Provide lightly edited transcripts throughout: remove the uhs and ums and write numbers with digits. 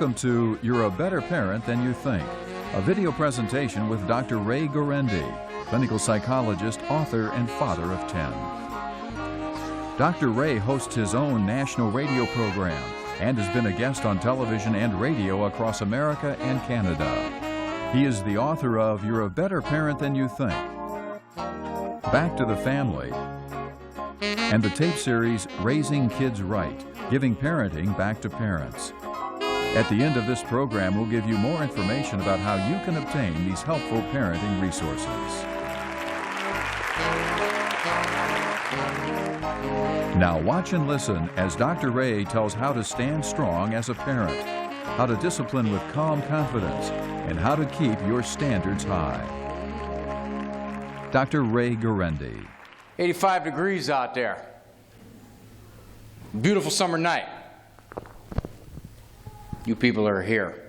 Welcome to You're a Better Parent Than You Think, a video presentation with Dr. Ray Guarendi, clinical psychologist, author, and father of 10. Dr. Ray hosts his own national radio program and has been a guest on television and radio across America and Canada. He is the author of You're a Better Parent Than You Think, Back to the Family, and the tape series Raising Kids Right, Giving Parenting Back to Parents. At the end of this program, we'll give you more information about how you can obtain these helpful parenting resources. Now watch and listen as Dr. Ray tells how to stand strong as a parent, how to discipline with calm confidence, and how to keep your standards high. Dr. Ray Guarendi. 85 degrees out there. Beautiful summer night. You people are here.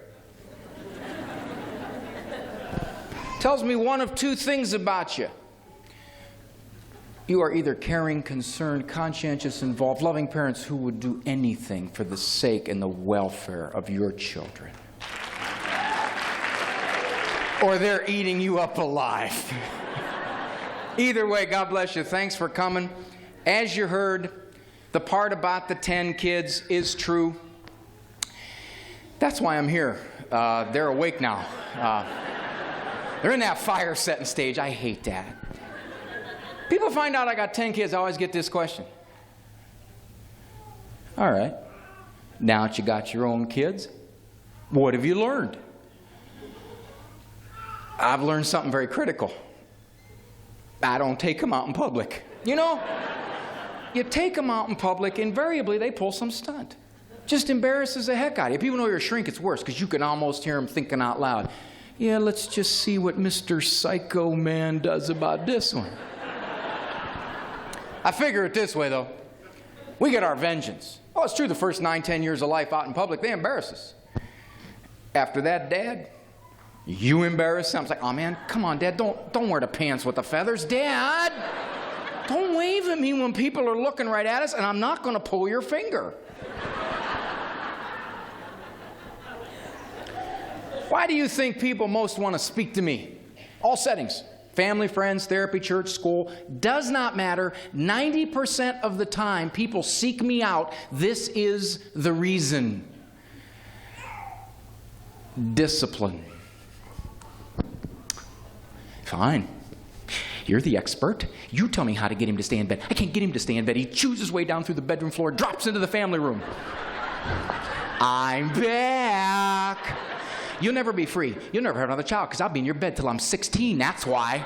Tells me one of two things about you. You are either caring, concerned, conscientious, involved, loving parents who would do anything for the sake and the welfare of your children. Or they're eating you up alive. Either way, God bless you. Thanks for coming. As you heard, the part about the 10 kids is true. That's why I'm here. They're awake now. They're in that fire setting stage. I hate that. People find out I got 10 kids, I always get this question. All right, now that you got your own kids, what have you learned? I've learned something very critical. I don't take them out in public. You know, you take them out in public, invariably they pull some stunt. Just embarrasses the heck out of you. If people know you're a shrink, it's worse, because you can almost hear them thinking out loud. Yeah, let's just see what Mr. Psycho Man does about this one. I figure it this way, though. We get our vengeance. Oh, it's true, the first 9, 10 years of life out in public, they embarrass us. After that, Dad, you embarrass them. It's like, oh, man, come on, Dad, don't wear the pants with the feathers. Dad, don't wave at me when people are looking right at us, and I'm not going to pull your finger. Why do you think people most want to speak to me? All settings. Family, friends, therapy, church, school. Does not matter. 90% of the time, people seek me out. This is the reason. Discipline. Fine. You're the expert. You tell me how to get him to stay in bed. I can't get him to stay in bed. He chews his way down through the bedroom floor, drops into the family room. I'm back. You'll never be free. You'll never have another child because I'll be in your bed till I'm 16. That's why.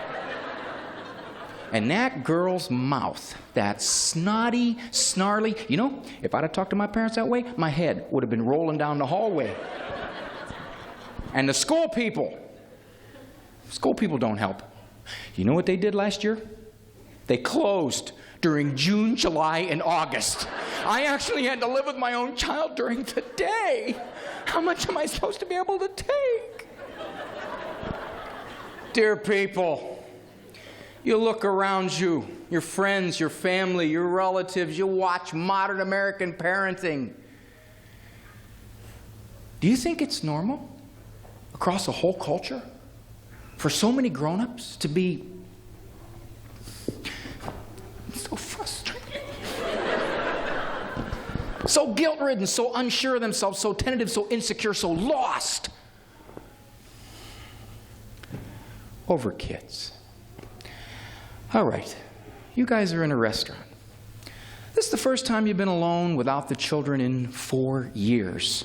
And that girl's mouth, that snotty, snarly, you know, if I'd have talked to my parents that way, my head would have been rolling down the hallway. And the school people don't help. You know what they did last year? They closed during June, July, and August. I actually had to live with my own child during the day. How much am I supposed to be able to take? Dear people, you look around you, your friends, your family, your relatives, you watch modern American parenting. Do you think it's normal across a whole culture for so many grown-ups to be so frustrated? So guilt-ridden, so unsure of themselves, so tentative, so insecure, so lost over kids. All right, you guys are in a restaurant. This is the first time you've been alone without the children in 4 years.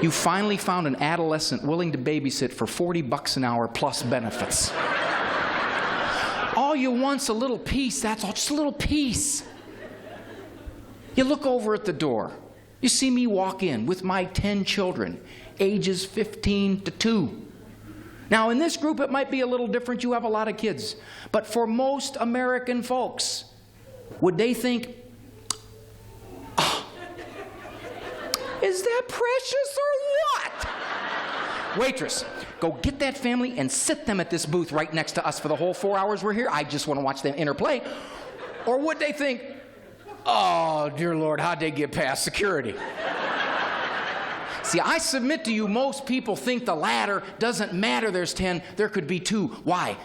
You finally found an adolescent willing to babysit for $40 an hour plus benefits. All you want's a little peace, that's all, just a little peace. You look over at the door. You see me walk in with my 10 children, ages 15 to 2. Now, in this group, it might be a little different. You have a lot of kids. But for most American folks, would they think, oh, is that precious or what? Waitress, go get that family and sit them at this booth right next to us for the whole 4 hours we're here. I just want to watch them interplay. Or would they think, oh, dear Lord, how'd they get past security? See, I submit to you, most people think the latter. Doesn't matter there's 10, there could be 2. Why?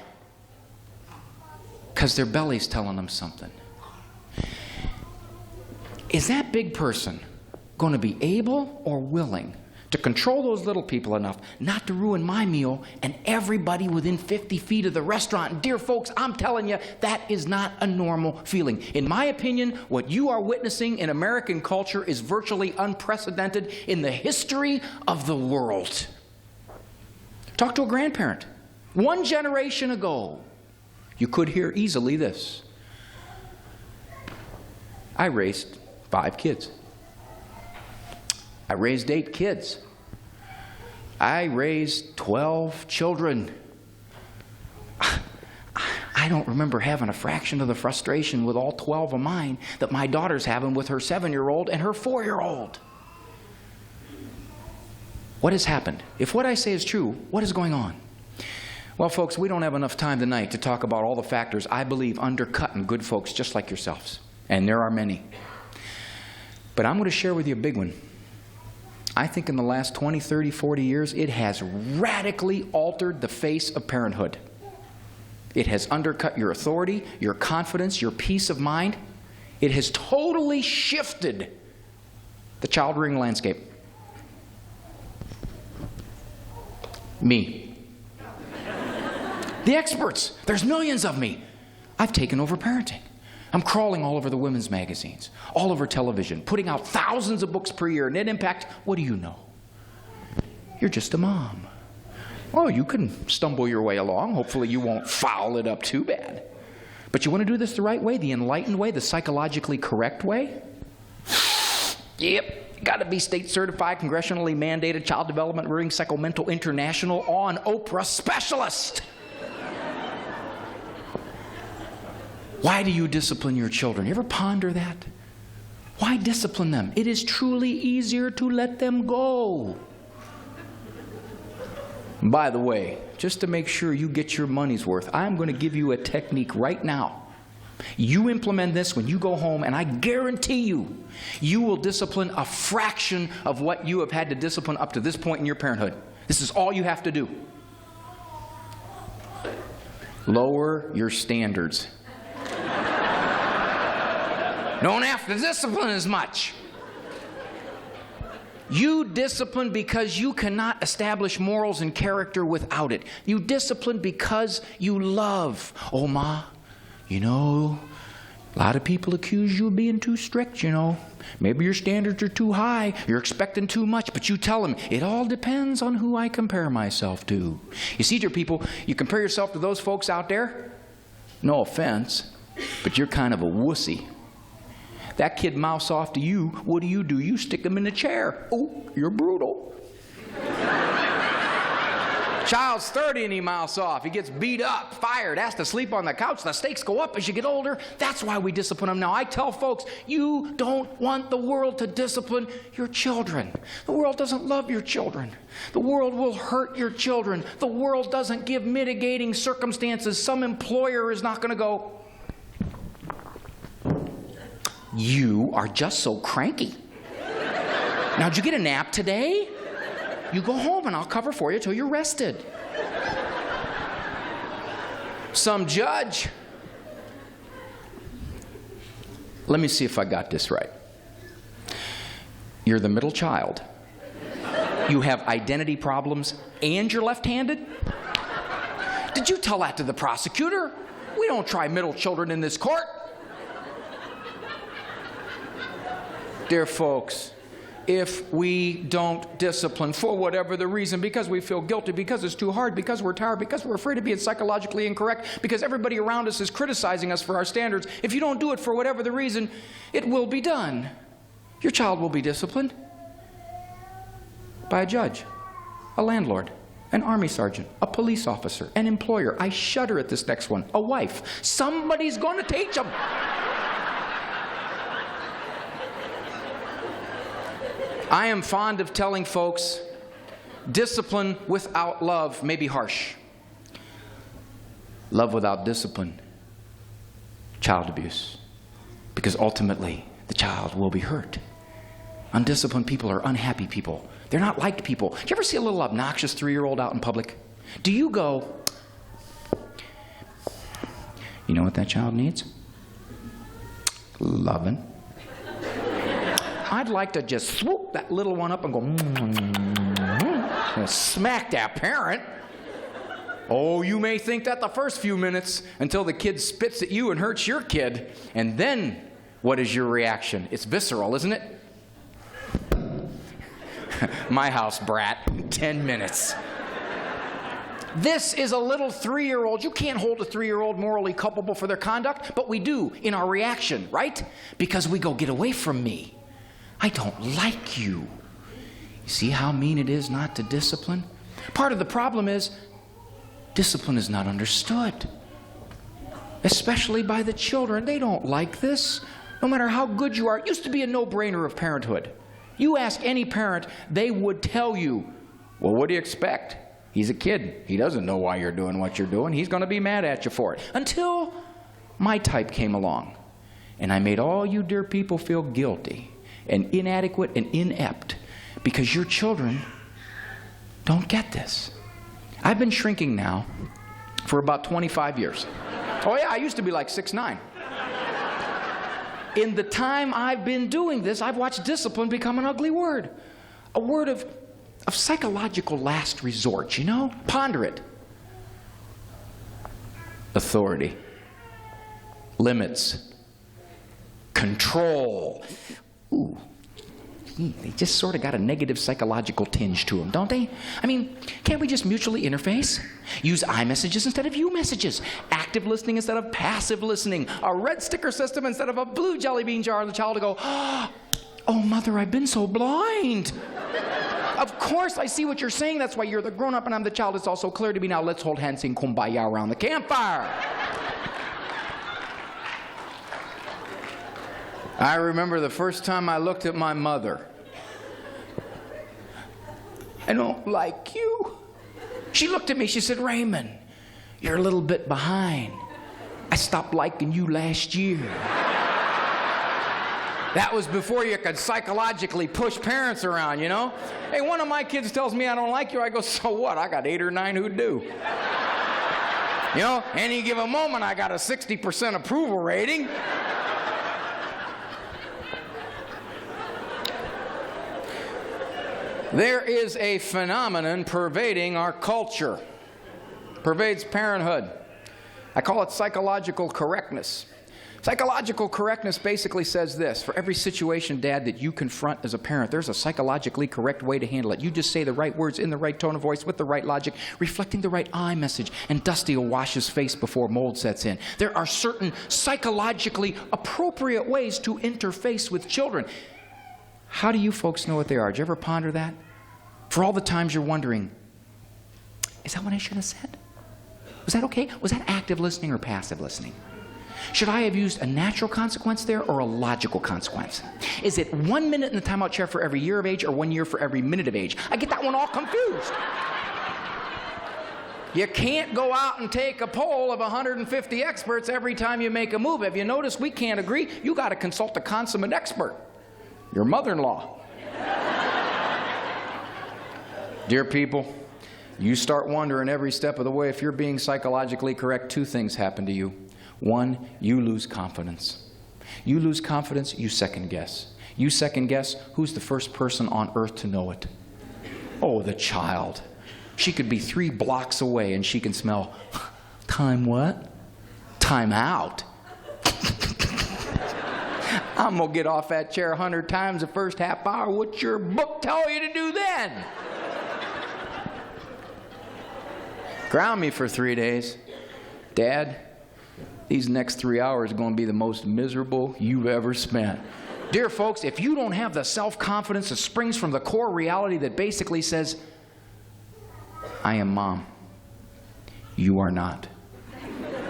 Because their belly's telling them something. Is that big person going to be able or willing to control those little people enough not to ruin my meal and everybody within 50 feet of the restaurant? And dear folks, I'm telling you, that is not a normal feeling. In my opinion, what you are witnessing in American culture is virtually unprecedented in the history of the world. Talk to a grandparent. 1 generation ago, you could hear easily this: I raised 5 kids. I raised 8 kids. I raised 12 children. I don't remember having a fraction of the frustration with all 12 of mine that my daughter's having with her 7-year-old and her 4-year-old. What has happened? If what I say is true, what is going on? Well, folks, we don't have enough time tonight to talk about all the factors I believe undercutting good folks just like yourselves. And there are many. But I'm going to share with you a big one. I think in the last 20, 30, 40 years, it has radically altered the face of parenthood. It has undercut your authority, your confidence, your peace of mind. It has totally shifted the child rearing landscape. Me. The experts. There's millions of me. I've taken over parenting. I'm crawling all over the women's magazines, all over television, putting out thousands of books per year. Net impact, what do you know? You're just a mom. Oh, you can stumble your way along. Hopefully you won't foul it up too bad. But you want to do this the right way, the enlightened way, the psychologically correct way? Yep. Got to be state certified, congressionally mandated child development rearing psychomental international on Oprah specialist. Why do you discipline your children? You ever ponder that? Why discipline them? It is truly easier to let them go. By the way, just to make sure you get your money's worth, I'm going to give you a technique right now. You implement this when you go home, and I guarantee you, you will discipline a fraction of what you have had to discipline up to this point in your parenthood. This is all you have to do. Lower your standards. Don't have to discipline as much. You discipline because you cannot establish morals and character without it. You discipline because you love. Oh, Ma, you know, a lot of people accuse you of being too strict, you know. Maybe your standards are too high. You're expecting too much. But you tell them, it all depends on who I compare myself to. You see, dear people, you compare yourself to those folks out there, no offense, but you're kind of a wussy. That kid mouths off to you, what do? You stick him in the chair. Oh, you're brutal. Child's 30 and he mouths off. He gets beat up, fired, has to sleep on the couch. The stakes go up as you get older. That's why we discipline them now. I tell folks, you don't want the world to discipline your children. The world doesn't love your children. The world will hurt your children. The world doesn't give mitigating circumstances. Some employer is not going to go, you are just so cranky. Now, did you get a nap today? You go home and I'll cover for you till you're rested. Some judge. Let me see if I got this right. You're the middle child. You have identity problems and you're left-handed? Did you tell that to the prosecutor? We don't try middle children in this court. Dear folks, if we don't discipline for whatever the reason, because we feel guilty, because it's too hard, because we're tired, because we're afraid of being psychologically incorrect, because everybody around us is criticizing us for our standards, if you don't do it for whatever the reason, it will be done. Your child will be disciplined by a judge, a landlord, an army sergeant, a police officer, an employer. I shudder at this next one. A wife. Somebody's going to teach them. I am fond of telling folks, discipline without love may be harsh. Love without discipline, child abuse. Because ultimately, the child will be hurt. Undisciplined people are unhappy people. They're not liked people. Do you ever see a little obnoxious 3-year-old out in public? Do you go, you know what that child needs? Loving. I'd like to just swoop that little one up and go, and smack that parent. Oh, you may think that the first few minutes until the kid spits at you and hurts your kid. And then, what is your reaction? It's visceral, isn't it? My house, brat, 10 minutes. This is a little 3-year-old. You can't hold a 3-year-old morally culpable for their conduct, but we do in our reaction, right? Because we go, get away from me. I don't like you. You see how mean it is not to discipline? Part of the problem is discipline is not understood, especially by the children. They don't like this, no matter how good you are. It used to be a no-brainer of parenthood. You ask any parent, they would tell you, well, what do you expect? He's a kid. He doesn't know why you're doing what you're doing. He's going to be mad at you for it. Until my type came along, and I made all you dear people feel guilty and inadequate and inept because your children don't get this. I've been shrinking now for about 25 years. Oh yeah, I used to be like 6'9". In the time I've been doing this, I've watched discipline become an ugly word. A word of psychological last resort, you know? Ponder it. Authority. Limits. Control. Ooh. They just sort of got a negative psychological tinge to them, don't they? I mean, can't we just mutually interface? Use iMessages instead of you messages. Active listening instead of passive listening. A red sticker system instead of a blue jelly bean jar. And the child will go, oh, mother, I've been so blind. Of course, I see what you're saying. That's why you're the grown-up and I'm the child. It's all so clear to me now. Let's hold hands, sing kumbaya around the campfire. I remember the first time I looked at my mother. I don't like you. She looked at me, she said, Raymond, you're a little bit behind. I stopped liking you last year. That was before you could psychologically push parents around, you know? Hey, one of my kids tells me I don't like you, I go, so what? I got 8 or 9 who do. You know, any given moment I got a 60% approval rating. There is a phenomenon pervading our culture, pervades parenthood. I call it psychological correctness. Psychological correctness basically says this: for every situation, Dad, that you confront as a parent, there's a psychologically correct way to handle it. You just say the right words in the right tone of voice with the right logic, reflecting the right I message, and Dusty will wash his face before mold sets in. There are certain psychologically appropriate ways to interface with children. How do you folks know what they are? Did you ever ponder that? For all the times you're wondering, is that what I should have said? Was that okay? Was that active listening or passive listening? Should I have used a natural consequence there or a logical consequence? Is it 1 minute in the timeout chair for every year of age or 1 year for every minute of age? I get that one all confused. You can't go out and take a poll of 150 experts every time you make a move. Have you noticed we can't agree? You got to consult the consummate expert. Your mother-in-law. Dear people, you start wondering every step of the way if you're being psychologically correct, 2 things happen to you. 1, you lose confidence. You lose confidence, you second guess. You second guess, who's the first person on earth to know it? Oh, the child. She could be 3 blocks away and she can smell, time what? Time out. I'm going to get off that chair 100 times the first half hour. What's your book tell you to do then? Ground me for 3 days. Dad, these next 3 hours are going to be the most miserable you've ever spent. Dear folks, if you don't have the self-confidence that springs from the core reality that basically says, I am mom, you are not.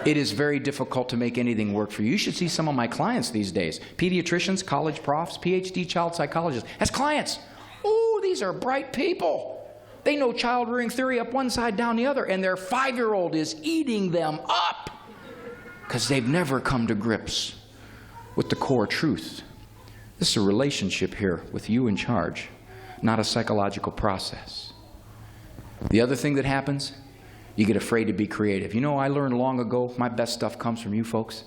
It is very difficult to make anything work for you. You should see some of my clients these days. Pediatricians, college profs, PhD child psychologists. As clients, oh, these are bright people. They know child rearing theory up one side, down the other, and their 5-year-old is eating them up because they've never come to grips with the core truth. This is a relationship here with you in charge, not a psychological process. The other thing that happens, you get afraid to be creative. You know, I learned long ago, my best stuff comes from you folks.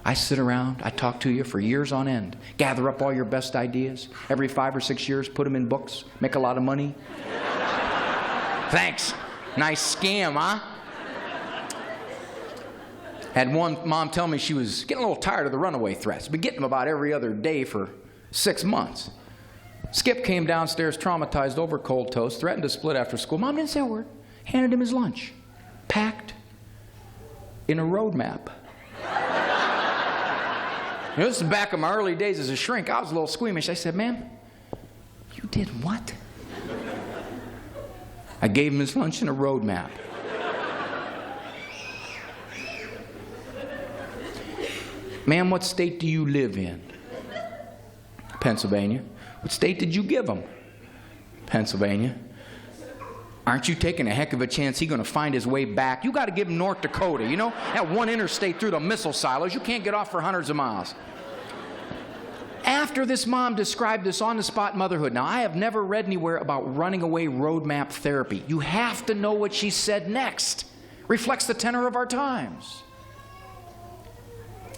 I sit around, I talk to you for years on end, gather up all your best ideas. Every 5 or 6 years, put them in books, make a lot of money. Thanks. Nice scam, huh? Had one mom tell me she was getting a little tired of the runaway threats. Been getting them about every other day for 6 months. Skip came downstairs traumatized over cold toast, threatened to split after school. Mom didn't say a word. Handed him his lunch. Packed in a road map. You know, this is back in my early days as a shrink. I was a little squeamish. I said, ma'am, you did what? I gave him his lunch in a road map. Ma'am, what state do you live in? Pennsylvania. What state did you give him? Pennsylvania. Aren't you taking a heck of a chance he's going to find his way back? You got to give him North Dakota, you know? That one interstate through the missile silos. You can't get off for hundreds of miles. After this mom described this on-the-spot motherhood, now I have never read anywhere about running away roadmap therapy. You have to know what she said next. Reflects the tenor of our times.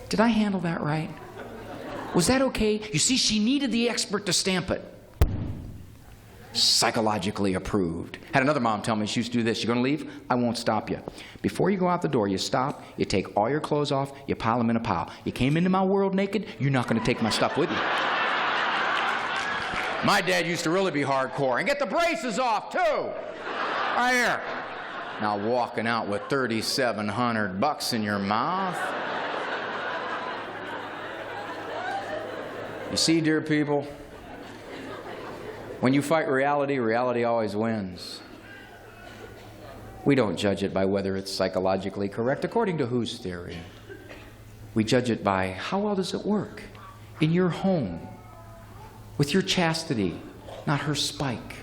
Did I handle that right? Was that okay? You see, she needed the expert to stamp it. Psychologically approved. Had another mom tell me she used to do this. You're going to leave? I won't stop you. Before you go out the door, you stop, you take all your clothes off, you pile them in a pile. You came into my world naked, you're not going to take my stuff with you. My dad used to really be hardcore. And get the braces off, too. Right here. Now walking out with $3,700 in your mouth. You see, dear people, when you fight reality, reality always wins. We don't judge it by whether it's psychologically correct, according to whose theory. We judge it by how well does it work in your home, with your chastity, not her spike.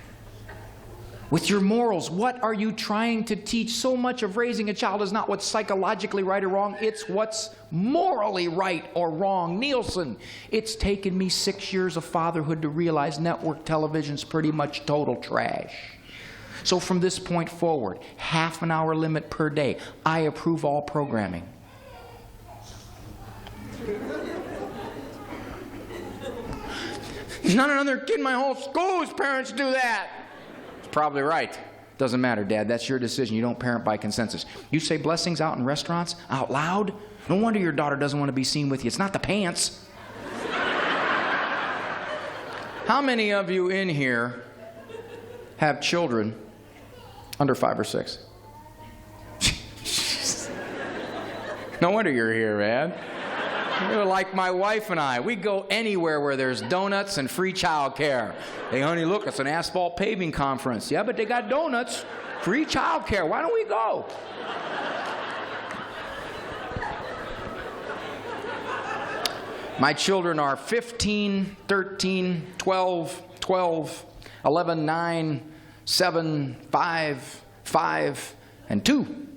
With your morals, what are you trying to teach? So much of raising a child is not what's psychologically right or wrong, it's what's morally right or wrong. Nielsen, it's taken me 6 years of fatherhood to realize network television's pretty much total trash. So from this point forward, half an hour limit per day. I approve all programming. Not another kid in my whole school whose parents do that. Probably right. Doesn't matter, Dad. That's your decision. You don't parent by consensus. You say blessings out in restaurants, out loud. No wonder your daughter doesn't want to be seen with you. It's not the pants. How many of you in here have children under 5 or 6? No wonder you're here, man. You're like my wife and I. We go anywhere where there's donuts and free child care. Hey, honey, look, it's an asphalt paving conference. Yeah, but they got donuts, free child care. Why don't we go? My children are 15, 13, 12, 11, 9, 7, 5, and 2.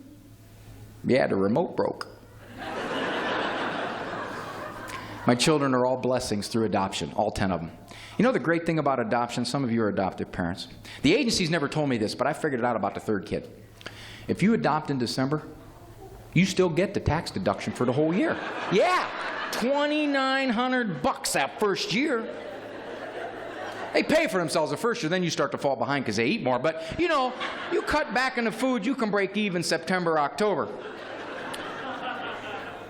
Yeah, the remote broke. My children are all blessings through adoption, all 10 of them. You know the great thing about adoption? Some of you are adoptive parents. The agencies never told me this, but I figured it out about the 3rd kid. If you adopt in December, you still get the tax deduction for the whole year. Yeah, $2,900 that first year. They pay for themselves the first year, then you start to fall behind because they eat more. But, you know, you cut back on the food, you can break even September, October.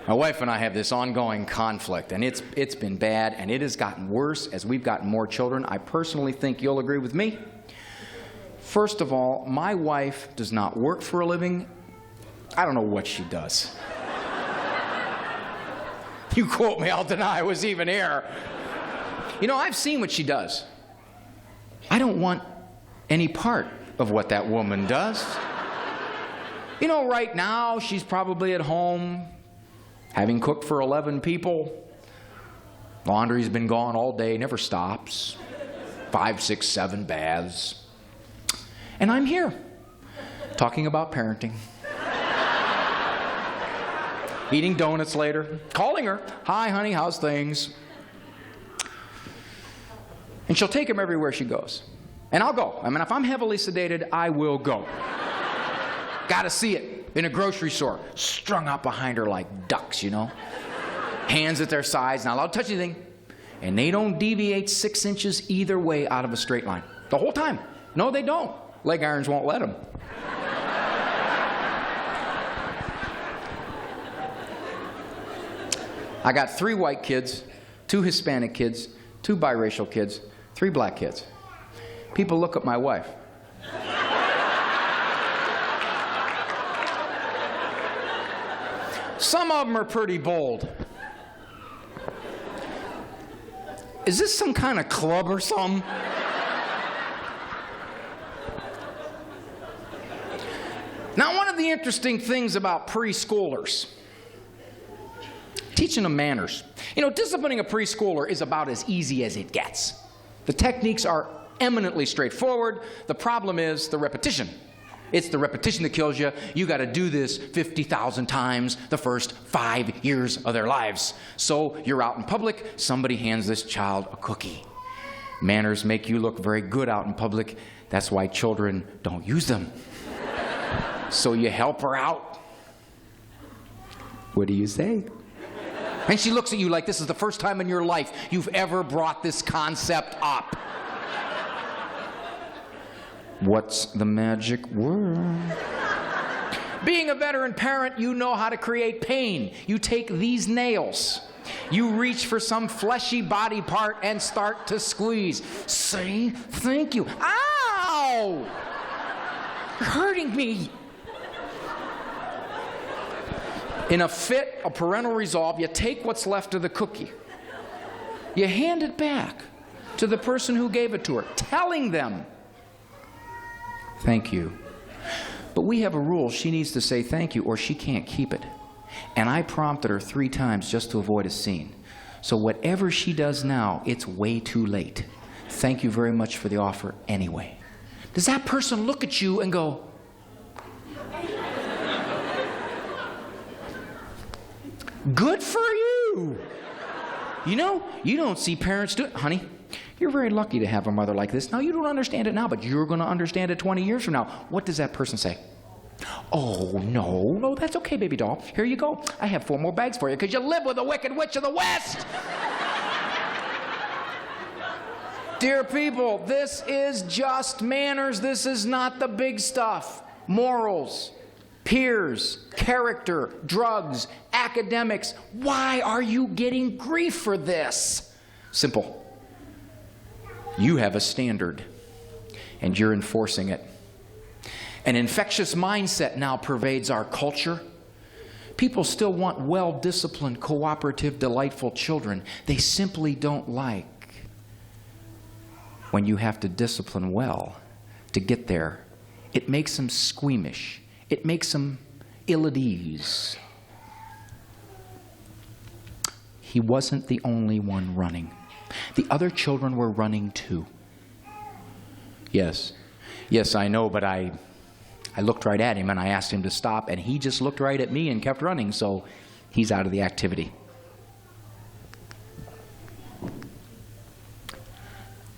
My wife and I have this ongoing conflict, and it's been bad, and it has gotten worse as we've gotten more children. I personally think you'll agree with me. First of all, my wife does not work for a living. I don't know what she does. You quote me, I'll deny I was even here. You know, I've seen what she does. I don't want any part of what that woman does. You know, right now, she's probably at home, having cooked for 11 people. Laundry's been gone all day, never stops. 5, 6, 7 baths. And I'm here, talking about parenting. Eating donuts later, calling her, hi honey, how's things? And she'll take him everywhere she goes. And I'll go. I mean, if I'm heavily sedated, I will go. Got to see it in a grocery store. Strung out behind her like ducks, you know. Hands at their sides, not allowed to touch anything. And they don't deviate 6 inches either way out of a straight line. The whole time. No, they don't. Leg irons won't let them. I got 3 white kids, 2 Hispanic kids, 2 biracial kids, 3 black kids. People look at my wife. Some of them are pretty bold. Is this some kind of club or something? Now, one of the interesting things about preschoolers, teaching them manners. You know, disciplining a preschooler is about as easy as it gets. The techniques are eminently straightforward. The problem is the repetition. It's the repetition that kills you. You got to do this 50,000 times the first 5 years of their lives. So you're out in public, somebody hands this child a cookie. Manners make you look very good out in public. That's why children don't use them. So you help her out. What do you say? And she looks at you like this is the first time in your life you've ever brought this concept up. What's the magic word? Being a veteran parent, you know how to create pain. You take these nails. You reach for some fleshy body part and start to squeeze. Say thank you. Ow! You're hurting me. In a fit of parental resolve, you take what's left of the cookie. You hand it back to the person who gave it to her, telling them, thank you. But we have a rule. She needs to say thank you or she can't keep it. And I prompted her 3 times just to avoid a scene. So whatever she does now, it's way too late. Thank you very much for the offer anyway. Does that person look at you and go, good for you? You know, you don't see parents do it. Honey, you're very lucky to have a mother like this. Now, you don't understand it now, but you're going to understand it 20 years from now. What does that person say? Oh, no, that's okay, baby doll. Here you go. I have 4 more bags for you because you live with a wicked witch of the West. Dear people, this is just manners. This is not the big stuff. Morals, peers, character, drugs, academics. Why are you getting grief for this? Simple. You have a standard, and you're enforcing it. An infectious mindset now pervades our culture. People still want well-disciplined, cooperative, delightful children. They simply don't like when you have to discipline well to get there. It makes them squeamish. It makes them ill at ease. He wasn't the only one running. The other children were running too. Yes, I know, but I looked right at him and I asked him to stop, and he just looked right at me and kept running, so he's out of the activity.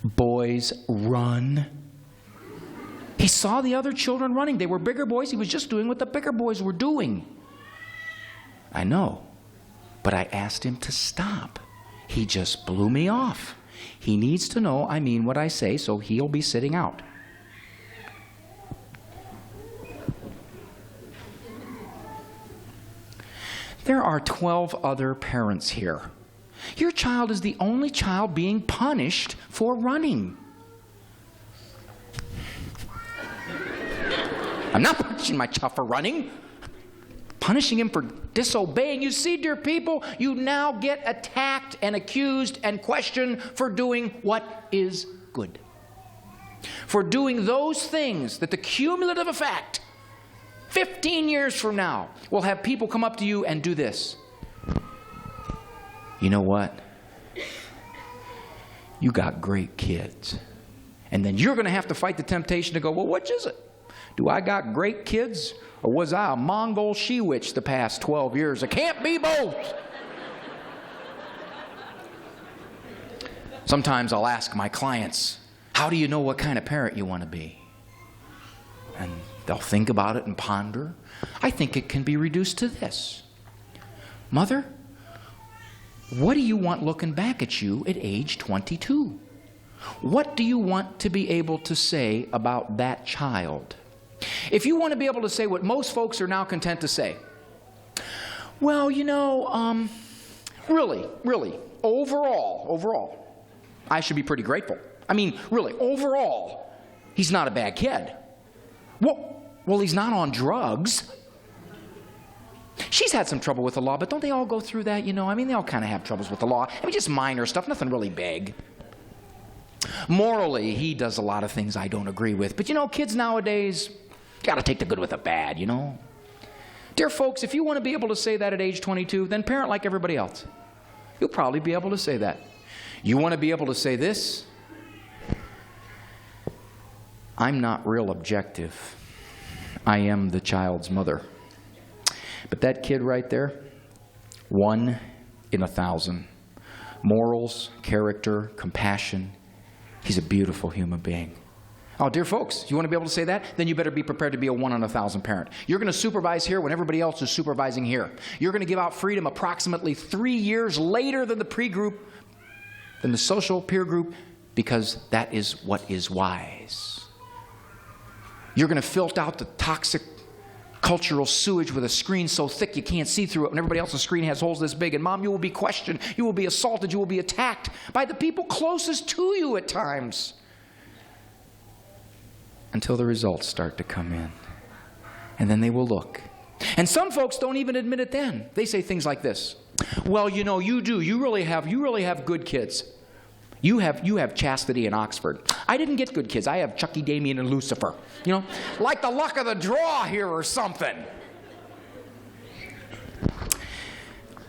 Boys run. He saw the other children running. They were bigger boys. He was just doing what the bigger boys were doing. I know, but I asked him to stop. He just blew me off. He needs to know I mean what I say, so he'll be sitting out. There are 12 other parents here. Your child is the only child being punished for running. I'm not punishing my child for running. Punishing him for disobeying. You see, dear people, you now get attacked and accused and questioned for doing what is good. For doing those things that the cumulative effect, 15 years from now, will have people come up to you and do this. You know what? You got great kids. And then you're going to have to fight the temptation to go, well, which is it? Do I got great kids, or was I a Mongol she-witch the past 12 years? It can't be both. Sometimes I'll ask my clients, how do you know what kind of parent you want to be? And they'll think about it and ponder. I think it can be reduced to this. Mother, what do you want looking back at you at age 22? What do you want to be able to say about that child? If you want to be able to say what most folks are now content to say, well, you know, really, overall, I should be pretty grateful. I mean, really, overall, he's not a bad kid. Well, he's not on drugs. She's had some trouble with the law, but don't they all go through that, you know? I mean, they all kind of have troubles with the law. I mean, just minor stuff, nothing really big. Morally, he does a lot of things I don't agree with. But, you know, kids nowadays, got to take the good with the bad, you know? Dear folks, if you want to be able to say that at age 22, then parent like everybody else. You'll probably be able to say that. You want to be able to say this? I'm not real objective. I am the child's mother. But that kid right there, 1 in 1,000. Morals, character, compassion. He's a beautiful human being. Oh, dear folks, you want to be able to say that? Then you better be prepared to be a 1 in 1,000 parent. You're going to supervise here when everybody else is supervising here. You're going to give out freedom approximately 3 years later than the pre-group, than the social peer group, because that is what is wise. You're going to filter out the toxic cultural sewage with a screen so thick you can't see through it, and everybody else's screen has holes this big. And Mom, you will be questioned, you will be assaulted, you will be attacked by the people closest to you at times. Until the results start to come in. And then they will look. And some folks don't even admit it then. They say things like this. Well, you know, you do. You really have good kids. You have chastity in Oxford. I didn't get good kids. I have Chucky, Damien, and Lucifer. You know, like the luck of the draw here or something.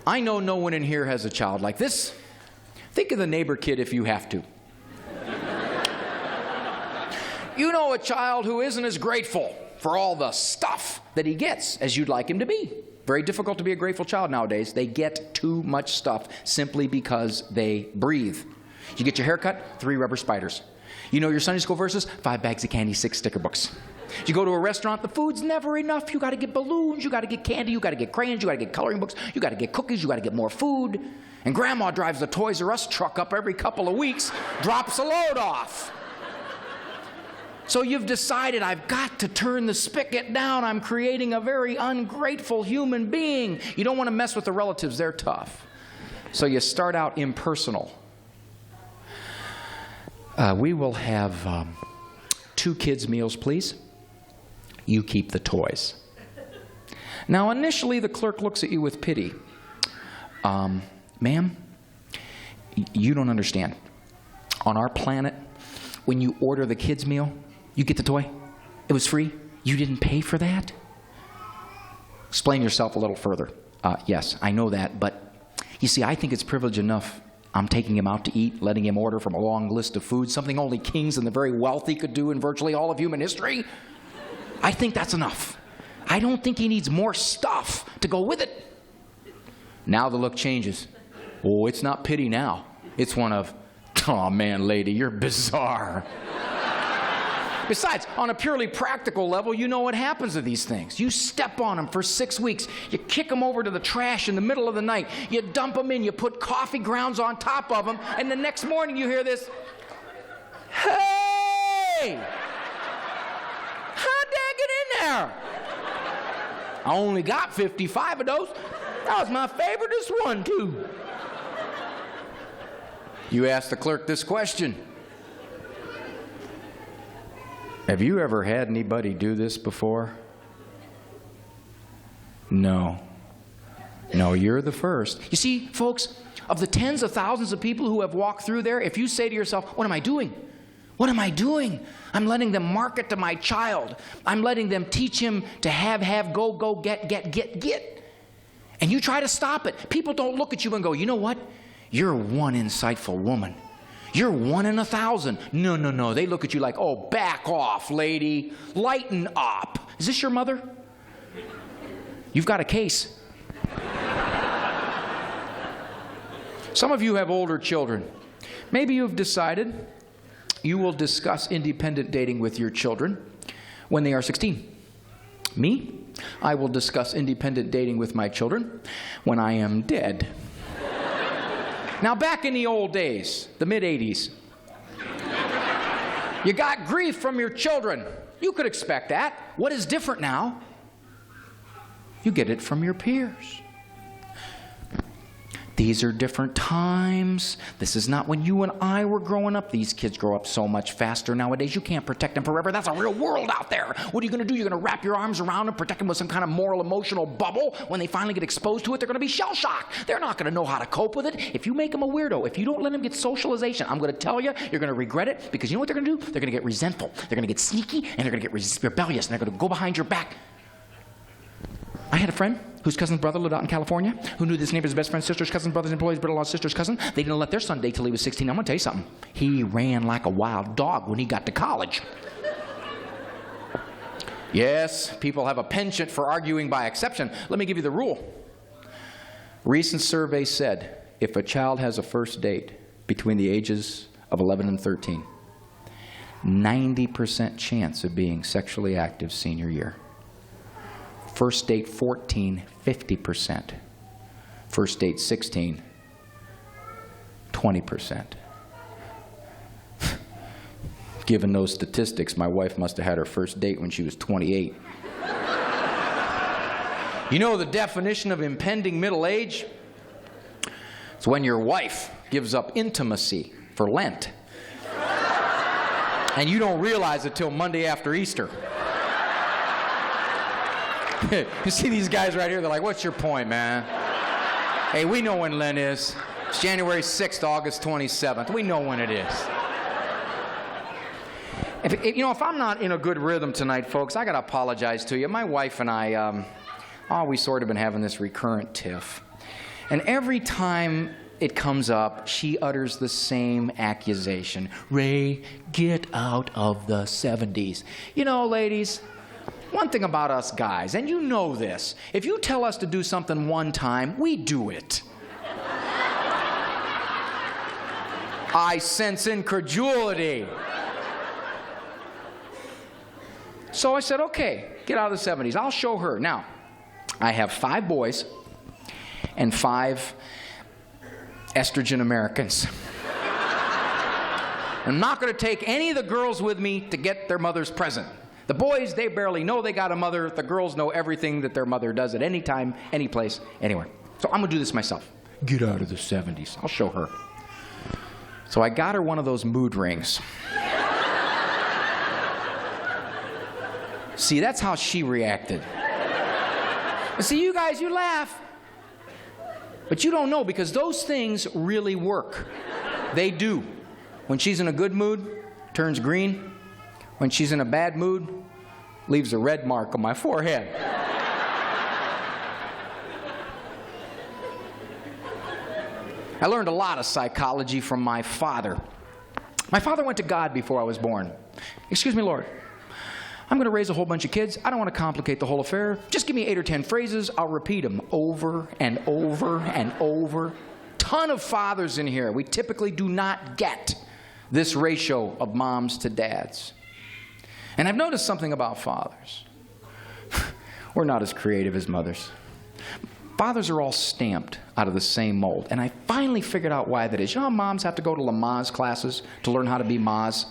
I know no one in here has a child like this. Think of the neighbor kid if you have to. You know a child who isn't as grateful for all the stuff that he gets as you'd like him to be. Very difficult to be a grateful child nowadays. They get too much stuff simply because they breathe. You get your hair cut, 3 rubber spiders. You know your Sunday school verses, 5 bags of candy, 6 sticker books. You go to a restaurant, the food's never enough. You got to get balloons, you got to get candy, you got to get crayons, you got to get coloring books, you got to get cookies, you got to get more food. And Grandma drives the Toys R Us truck up every couple of weeks, drops a load off. So you've decided, I've got to turn the spigot down. I'm creating a very ungrateful human being. You don't want to mess with the relatives. They're tough. So you start out impersonal. We will have 2 kids' meals, please. You keep the toys. Now, initially, the clerk looks at you with pity. Ma'am, you don't understand. On our planet, when you order the kids' meal, you get the toy. It was free. You didn't pay for that? Explain yourself a little further. Yes, I know that, but you see, I think it's privilege enough. I'm taking him out to eat, letting him order from a long list of foods, something only kings and the very wealthy could do in virtually all of human history. I think that's enough. I don't think he needs more stuff to go with it. Now the look changes. Oh, it's not pity now. It's one of, oh man, lady, you're bizarre. Besides, on a purely practical level, you know what happens to these things. You step on them for 6 weeks. You kick them over to the trash in the middle of the night. You dump them in. You put coffee grounds on top of them. And the next morning you hear this, hey! How'd that get in there? I only got 55 of those. That was my favoriteest one, too. You ask the clerk this question. Have you ever had anybody do this before? No. No, you're the first. You see, folks, of the tens of thousands of people who have walked through there, if you say to yourself, what am I doing? What am I doing? I'm letting them market to my child. I'm letting them teach him to have, go, get. And you try to stop it. People don't look at you and go, you know what? You're one insightful woman. You're 1 in 1,000. No. They look at you like, oh, back off, lady. Lighten up. Is this your mother? You've got a case. Some of you have older children. Maybe you've decided you will discuss independent dating with your children when they are 16. Me, I will discuss independent dating with my children when I am dead. Now, back in the old days, the mid-'80s, you got grief from your children. You could expect that. What is different now? You get it from your peers. These are different times. This is not when you and I were growing up. These kids grow up so much faster nowadays. You can't protect them forever. That's a real world out there. What are you going to do? You're going to wrap your arms around them, protect them with some kind of moral, emotional bubble. When they finally get exposed to it, they're going to be shell-shocked. They're not going to know how to cope with it. If you make them a weirdo, if you don't let them get socialization, I'm going to tell you, you're going to regret it, because you know what they're going to do? They're going to get resentful. They're going to get sneaky, and they're going to get rebellious, and they're going to go behind your back. I had a friend whose cousin's brother lived out in California, who knew this neighbor's best friend's sister's cousin, brother's employee's brother-in-law's sister's cousin. They didn't let their son date till he was 16. I'm going to tell you something. He ran like a wild dog when he got to college. Yes, people have a penchant for arguing by exception. Let me give you the rule. Recent survey said if a child has a first date between the ages of 11 and 13, 90% chance of being sexually active senior year. First date 14, 50%. First date 16, 20%. Given those statistics, my wife must have had her first date when she was 28. You know the definition of impending middle age? It's when your wife gives up intimacy for Lent. And you don't realize it till Monday after Easter. You see these guys right here, they're like, what's your point, man? Hey, we know when Lent is. It's January 6th, August 27th. We know when it is. If I'm not in a good rhythm tonight, folks, I got to apologize to you. My wife and I, we sort of been having this recurrent tiff. And every time it comes up, she utters the same accusation. Ray, get out of the 70s. You know, ladies, one thing about us guys, and you know this, if you tell us to do something one time, we do it. I sense incredulity. So I said, okay, get out of the 70s. I'll show her. Now, I have 5 boys and 5 estrogen Americans. I'm not going to take any of the girls with me to get their mother's present. The boys, they barely know they got a mother. The girls know everything that their mother does at any time, any place, anywhere. So I'm going to do this myself. Get out of the 70s. I'll show her. So I got her one of those mood rings. See, that's how she reacted. And see, you guys, you laugh. But you don't know, because those things really work. They do. When she's in a good mood, turns green. When she's in a bad mood, leaves a red mark on my forehead. I learned a lot of psychology from my father. My father went to God before I was born. Excuse me, Lord. I'm going to raise a whole bunch of kids. I don't want to complicate the whole affair. Just give me 8 or 10 phrases. I'll repeat them over and over and over. Ton of fathers in here. We typically do not get this ratio of moms to dads. And I've noticed something about fathers. We're not as creative as mothers. Fathers are all stamped out of the same mold. And I finally figured out why that is. You know how moms have to go to Lamaze classes to learn how to be Maz?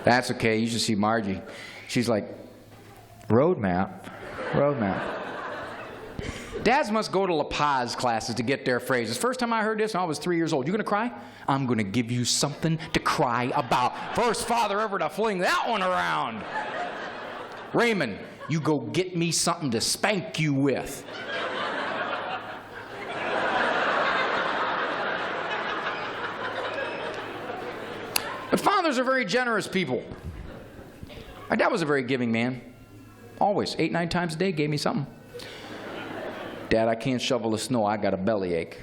That's okay. You should see Margie. She's like, roadmap. Dads must go to La Paz classes to get their phrases. First time I heard this, I was 3 years old. You gonna cry? I'm gonna give you something to cry about. First father ever to fling that one around. Raymond, you go get me something to spank you with. But fathers are very generous people. My dad was a very giving man. Always, 8, 9 times a day, gave me something. Dad, I can't shovel the snow. I got a bellyache.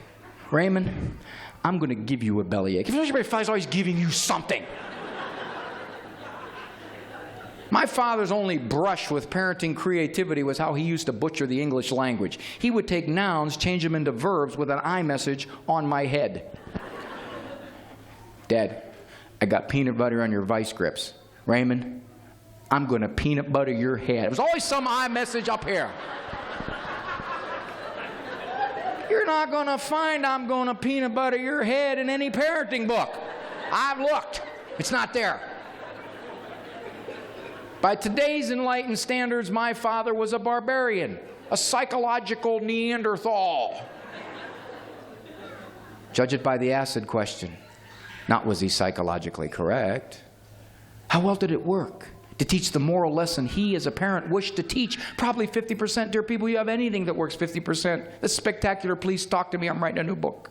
Raymond, I'm going to give you a bellyache. If everybody's always giving you something. My father's only brush with parenting creativity was how he used to butcher the English language. He would take nouns, change them into verbs with an iMessage on my head. Dad, I got peanut butter on your vice grips. Raymond, I'm going to peanut butter your head. It was always some iMessage up here. You're not going to find I'm going to peanut butter your head in any parenting book. I've looked. It's not there. By today's enlightened standards, my father was a barbarian, a psychological Neanderthal. Judge it by the acid question. Not was he psychologically correct. How well did it work to teach the moral lesson he as a parent wished to teach? Probably 50%. Dear people, you have anything that works 50%. That's spectacular. Please talk to me. I'm writing a new book.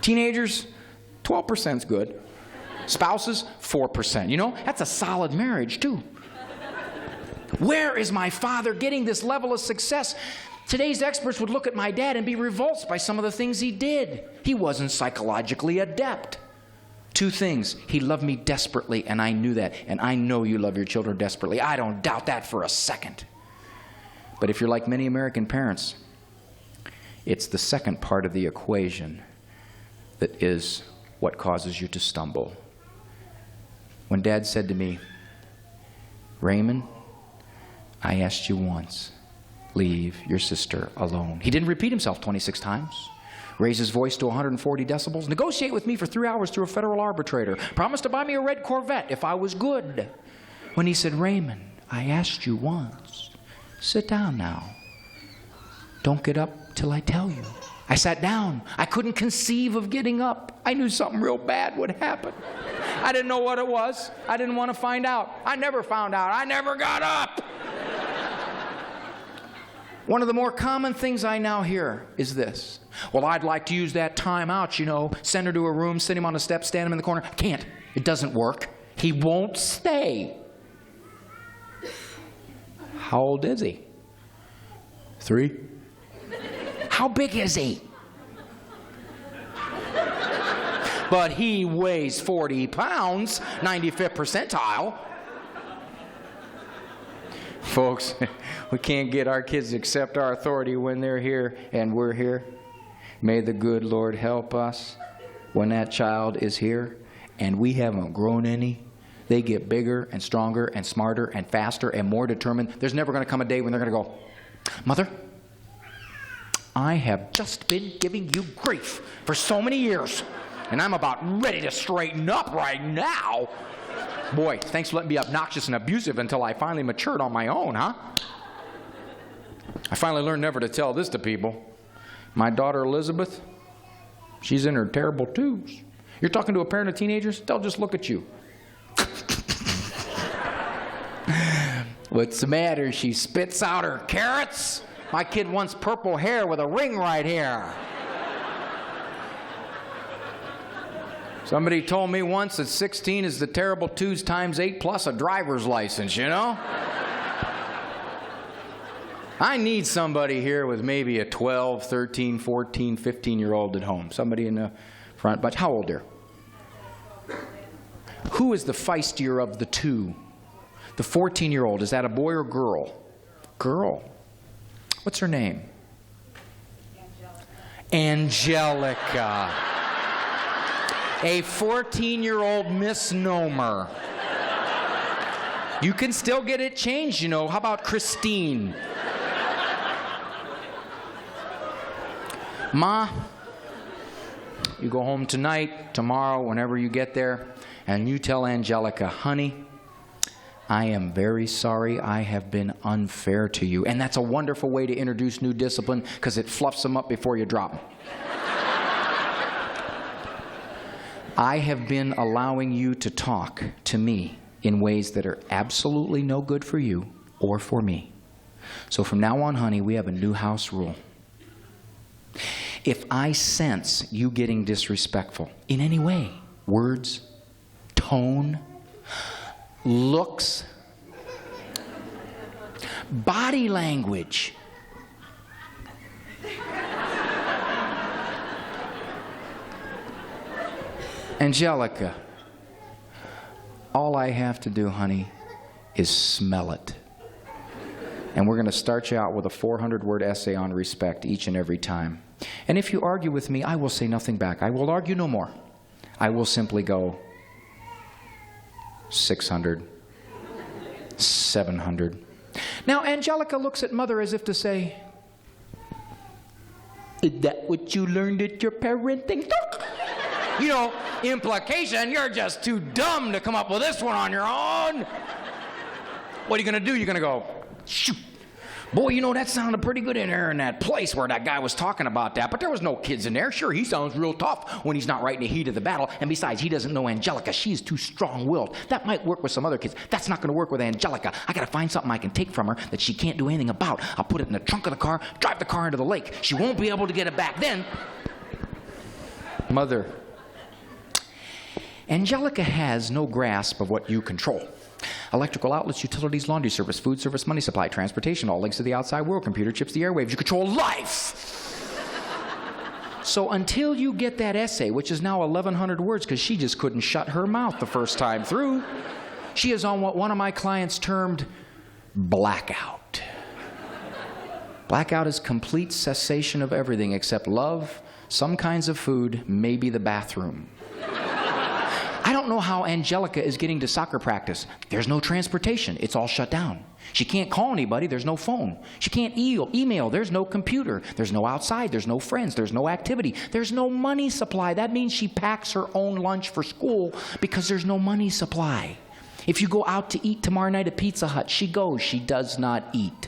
Teenagers, 12% is good. Spouses, 4%. You know, that's a solid marriage too. Where is my father getting this level of success? Today's experts would look at my dad and be revolted by some of the things he did. He wasn't psychologically adept. Two things. He loved me desperately, and I knew that. And I know you love your children desperately. I don't doubt that for a second. But if you're like many American parents, it's the second part of the equation that is what causes you to stumble. When Dad said to me, Raymond, I asked you once, leave your sister alone. He didn't repeat himself 26 times. Raise his voice to 140 decibels. Negotiate with me for 3 hours through a federal arbitrator. Promise to buy me a red Corvette if I was good. When he said, Raymond, I asked you once. Sit down now. Don't get up till I tell you. I sat down. I couldn't conceive of getting up. I knew something real bad would happen. I didn't know what it was. I didn't want to find out. I never found out. I never got up. One of the more common things I now hear is this. Well, I'd like to use that time out, you know, send her to a room, sit him on a step, stand him in the corner. I can't. It doesn't work. He won't stay. How old is he? 3? How big is he? But he weighs 40 pounds, 95th percentile. Folks, we can't get our kids to accept our authority when they're here and we're here. May the good Lord help us when that child is here and we haven't grown any. They get bigger and stronger and smarter and faster and more determined. There's never going to come a day when they're going to go, Mother, I have just been giving you grief for so many years, and I'm about ready to straighten up right now. Boy, thanks for letting me be obnoxious and abusive until I finally matured on my own, huh? I finally learned never to tell this to people. My daughter Elizabeth, she's in her terrible twos. You're talking to a parent of teenagers, they'll just look at you. What's the matter? She spits out her carrots. My kid wants purple hair with a ring right here. Somebody told me once that 16 is the terrible twos times 8 plus a driver's license, you know? I need somebody here with maybe a 12, 13, 14, 15-year-old at home. Somebody in the front bunch. How old are you? Who is the feistier of the two? The 14-year-old, is that a boy or girl? Girl. What's her name? Angelica. A 14-year-old misnomer. You can still get it changed, you know. How about Christine? Ma, you go home tonight, tomorrow, whenever you get there, and you tell Angelica, honey, I am very sorry I have been unfair to you. And that's a wonderful way to introduce new discipline because it fluffs them up before you drop them. I have been allowing you to talk to me in ways that are absolutely no good for you or for me. So from now on, honey, we have a new house rule. If I sense you getting disrespectful in any way, words, tone, looks, body language, Angelica, All I have to do, honey, is smell it. And we're going to start you out with a 400-word essay on respect each and every time. And if you argue with me, I will say nothing back. I will argue no more. I will simply go 600, 700. Now, Angelica looks at Mother as if to say, is that what you learned at your parenting? You know, implication, you're just too dumb to come up with this one on your own. What are you going to do? You're going to go, shoot. Boy, you know, that sounded pretty good in there in that place where that guy was talking about that, but there was no kids in there. Sure, he sounds real tough when he's not right in the heat of the battle, and besides, he doesn't know Angelica. She's too strong-willed. That might work with some other kids. That's not going to work with Angelica. I got to find something I can take from her that she can't do anything about. I'll put it in the trunk of the car, drive the car into the lake. She won't be able to get it back then. Mother, Angelica has no grasp of what you control. Electrical outlets, utilities, laundry service, food service, money supply, transportation, all links to the outside world, computer chips, the airwaves. You control life. So until you get that essay, which is now 1,100 words because she just couldn't shut her mouth the first time through, she is on what one of my clients termed blackout. Blackout is complete cessation of everything except love, some kinds of food, maybe the bathroom. I don't know how Angelica is getting to soccer practice. There's no transportation. It's all shut down. She can't call anybody. There's no phone. She can't email. There's no computer. There's no outside. There's no friends. There's no activity. There's no money supply. That means she packs her own lunch for school because there's no money supply. If you go out to eat tomorrow night at Pizza Hut, she goes. She does not eat.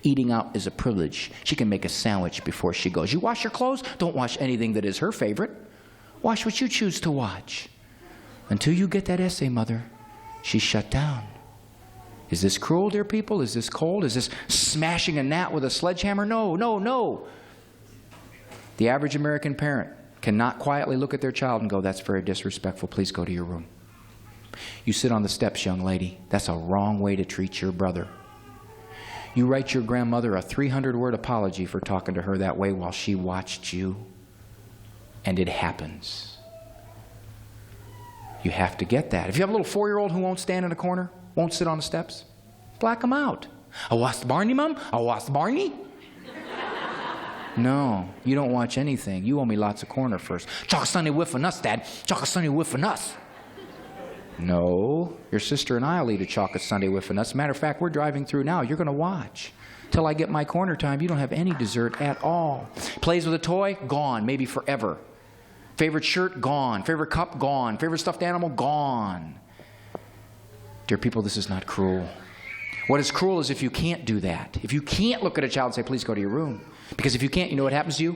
Eating out is a privilege. She can make a sandwich before she goes. You wash your clothes? Don't wash anything that is her favorite. Wash what you choose to watch. Until you get that essay, Mother, she's shut down. Is this cruel, dear people? Is this cold? Is this smashing a gnat with a sledgehammer? No, no, no. The average American parent cannot quietly look at their child and go, that's very disrespectful. Please go to your room. You sit on the steps, young lady. That's a wrong way to treat your brother. You write your grandmother a 300-word apology for talking to her that way while she watched you. And it happens. You have to get that. If you have a little 4-year-old who won't stand in a corner, won't sit on the steps, black them out. I watched Barney, Mom? I watched Barney? No, you don't watch anything. You owe me lots of corner first. Chocolate Sunday whiff on us, Dad. Chocolate Sunday whiff on us. No, your sister and I will eat a chocolate sundae with us. Matter of fact, we're driving through now. You're going to watch. Till I get my corner time, you don't have any dessert at all. Plays with a toy? Gone, maybe forever. Favorite shirt? Gone. Favorite cup? Gone. Favorite stuffed animal? Gone. Dear people, this is not cruel. What is cruel is if you can't do that. If you can't look at a child and say, please go to your room. Because if you can't, you know what happens to you?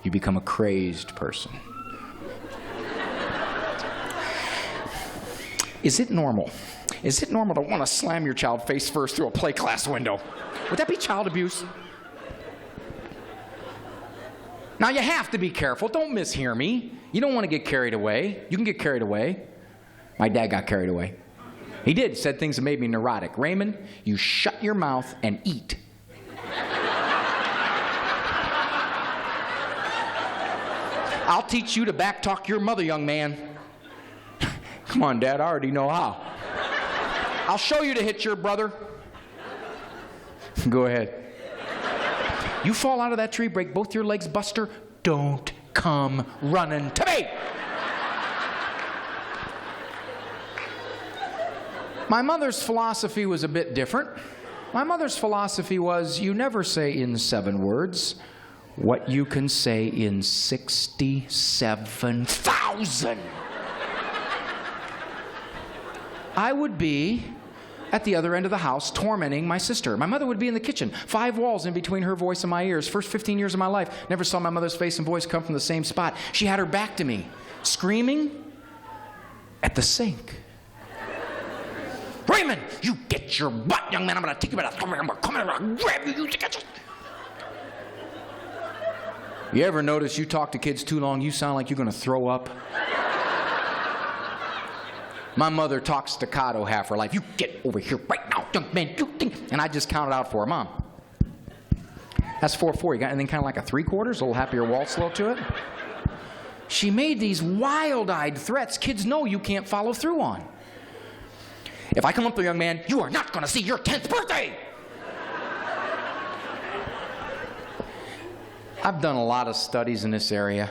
You become a crazed person. Is it normal? Is it normal to want to slam your child face first through a play class window? Would that be child abuse? Now you have to be careful. Don't mishear me. You don't want to get carried away. You can get carried away. My dad got carried away. He did. Said things that made me neurotic. Raymond, you shut your mouth and eat. I'll teach you to backtalk your mother, young man. Come on, Dad, I already know how. I'll show you to hit your brother. Go ahead. You fall out of that tree, break both your legs, Buster, don't come running to me. My mother's philosophy was a bit different. My mother's philosophy was, you never say in 7 words what you can say in 67,000. I would be at the other end of the house tormenting my sister. My mother would be in the kitchen, 5 walls in between her voice and my ears. First 15 years of my life, never saw my mother's face and voice come from the same spot. She had her back to me, screaming at the sink. Raymond, you get your butt, young man. I'm going to take you by the thumb. I'm going to come in and I'm going to grab you. You ever notice you talk to kids too long, you sound like you're going to throw up? My mother talks staccato half her life. You get over here right now, young man. You think. And I just counted out for her. Mom, that's 4/4. You got anything kind of like a 3/4? A little happier waltz slow to it? She made these wild-eyed threats kids know you can't follow through on. If I come up to a young man, you are not going to see your 10th birthday. I've done a lot of studies in this area,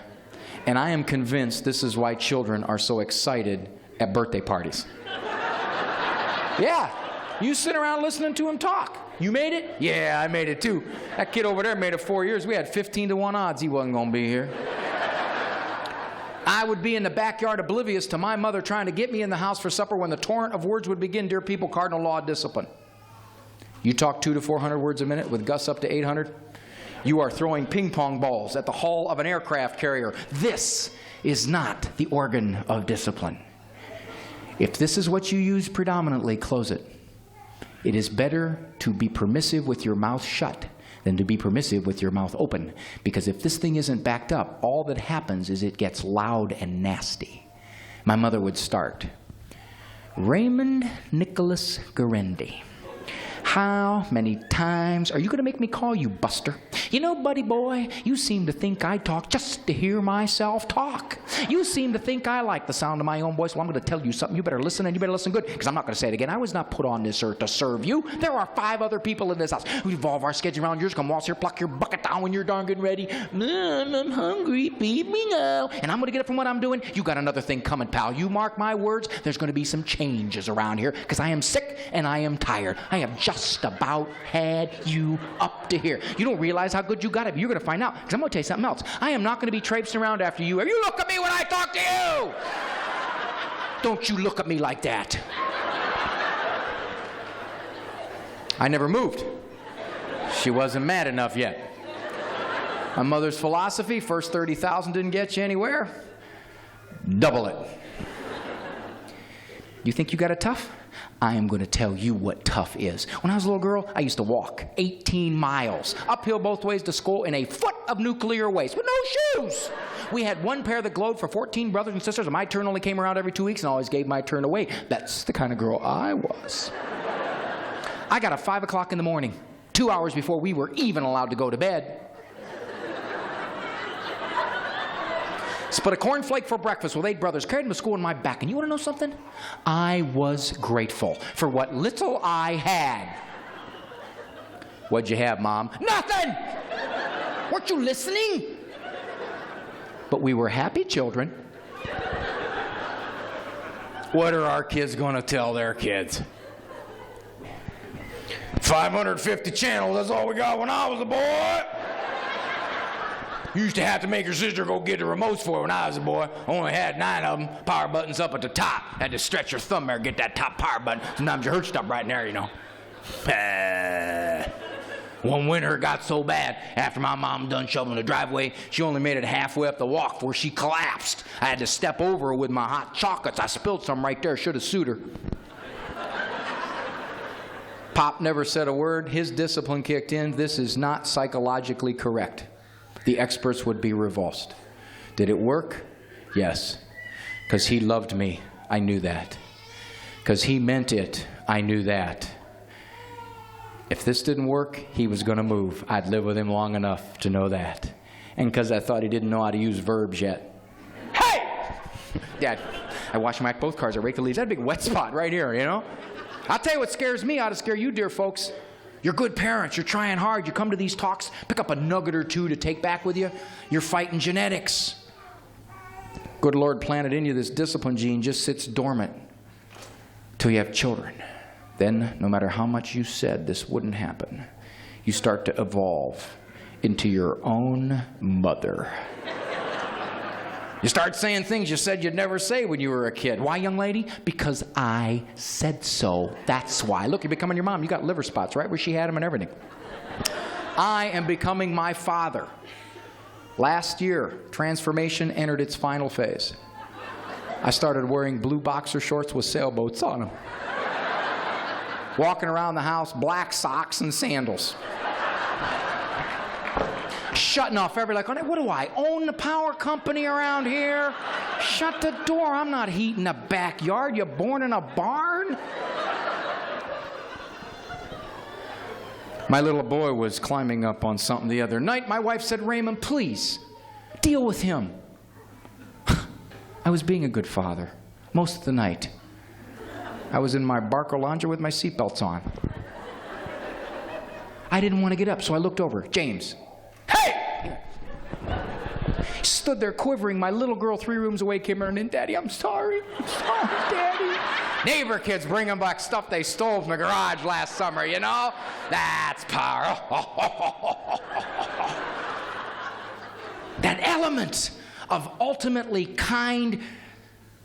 and I am convinced this is why children are so excited at birthday parties. Yeah, you sit around listening to him talk. You made it? Yeah, I made it too. That kid over there made it 4 years. We had 15-to-1 odds he wasn't going to be here. I would be in the backyard oblivious to my mother trying to get me in the house for supper when the torrent of words would begin. Dear people, cardinal law of discipline. You talk 200 to 400 words a minute with Gus up to 800. You are throwing ping pong balls at the hull of an aircraft carrier. This is not the organ of discipline. If this is what you use predominantly, close it. It is better to be permissive with your mouth shut than to be permissive with your mouth open. Because if this thing isn't backed up, all that happens is it gets loud and nasty. My mother would start, Raymond Nicholas Guarendi. How many times are you going to make me call you Buster? You know, buddy boy, you seem to think I talk just to hear myself talk. You seem to think I like the sound of my own voice. Well, I'm going to tell you something. You better listen, and you better listen good, because I'm not going to say it again. I was not put on this earth to serve you. There are 5 other people in this house. We evolve our schedule around yours. Come waltz here, pluck your bucket down when you're darn good ready. Mom, I'm hungry. Feed me now. And I'm going to get up from what I'm doing. You got another thing coming, pal. You mark my words. There's going to be some changes around here, because I am sick and I am tired. I have just about had you up to here. You don't realize how good you got it. You're going to find out, because I'm going to tell you something else. I am not going to be traipsing around after you. You look at me when I talk to you. Don't you look at me like that. I never moved. She wasn't mad enough yet. My mother's philosophy, first 30,000 didn't get you anywhere. Double it. You think you got it tough? I am going to tell you what tough is. When I was a little girl, I used to walk 18 miles, uphill both ways to school in a foot of nuclear waste with no shoes. We had one pair that glowed for 14 brothers and sisters, and my turn only came around every 2 weeks and always gave my turn away. That's the kind of girl I was. I got up 5 o'clock in the morning, 2 hours before we were even allowed to go to bed. Split a cornflake for breakfast with 8 brothers, carried them to school on my back. And you want to know something? I was grateful for what little I had. What'd you have, Mom? Nothing! Weren't you listening? But we were happy children. What are our kids going to tell their kids? 550 channels, that's all we got when I was a boy. You used to have to make your sister go get the remotes for it when I was a boy. I only had 9 of them, power buttons up at the top. Had to stretch your thumb there, get that top power button. Sometimes your hurt stuff right in there, you know. One winter it got so bad, after my mom done shoveling the driveway, she only made it halfway up the walk before she collapsed. I had to step over her with my hot chocolates. I spilled some right there, should have sued her. Pop never said a word. His discipline kicked in. This is not psychologically correct. The experts would be revulsed. Did it work? Yes. Because he loved me. I knew that. Because he meant it. I knew that. If this didn't work, he was going to move. I'd lived with him long enough to know that. And because I thought he didn't know how to use verbs yet. Hey! Dad, I wash my both cars. I rake the leaves. That big wet spot right here, you know? I'll tell you what scares me. Ought to scare you, dear folks. You're good parents. You're trying hard. You come to these talks, pick up a nugget or two to take back with you. You're fighting genetics. Good Lord planted in you this discipline gene just sits dormant till you have children. Then, no matter how much you said this wouldn't happen, you start to evolve into your own mother. You start saying things you said you'd never say when you were a kid. Why, young lady? Because I said so. That's why. Look, you're becoming your mom. You got liver spots, right, where she had them and everything. I am becoming my father. Last year, transformation entered its final phase. I started wearing blue boxer shorts with sailboats on them. Walking around the house, black socks and sandals. Shutting off every light. What do I own the power company around here? Shut the door. I'm not heating the backyard. You're born in a barn? My little boy was climbing up on something the other night. My wife said, Raymond, please, deal with him. I was being a good father most of the night. I was in my Barcalonger with my seatbelts on. I didn't want to get up, so I looked over. James. Hey! He stood there quivering. My little girl 3 rooms away came running in. Daddy, I'm sorry. I'm sorry, Daddy. Neighbor kids bringing back stuff they stole from the garage last summer, you know? That's power. That element of ultimately kind,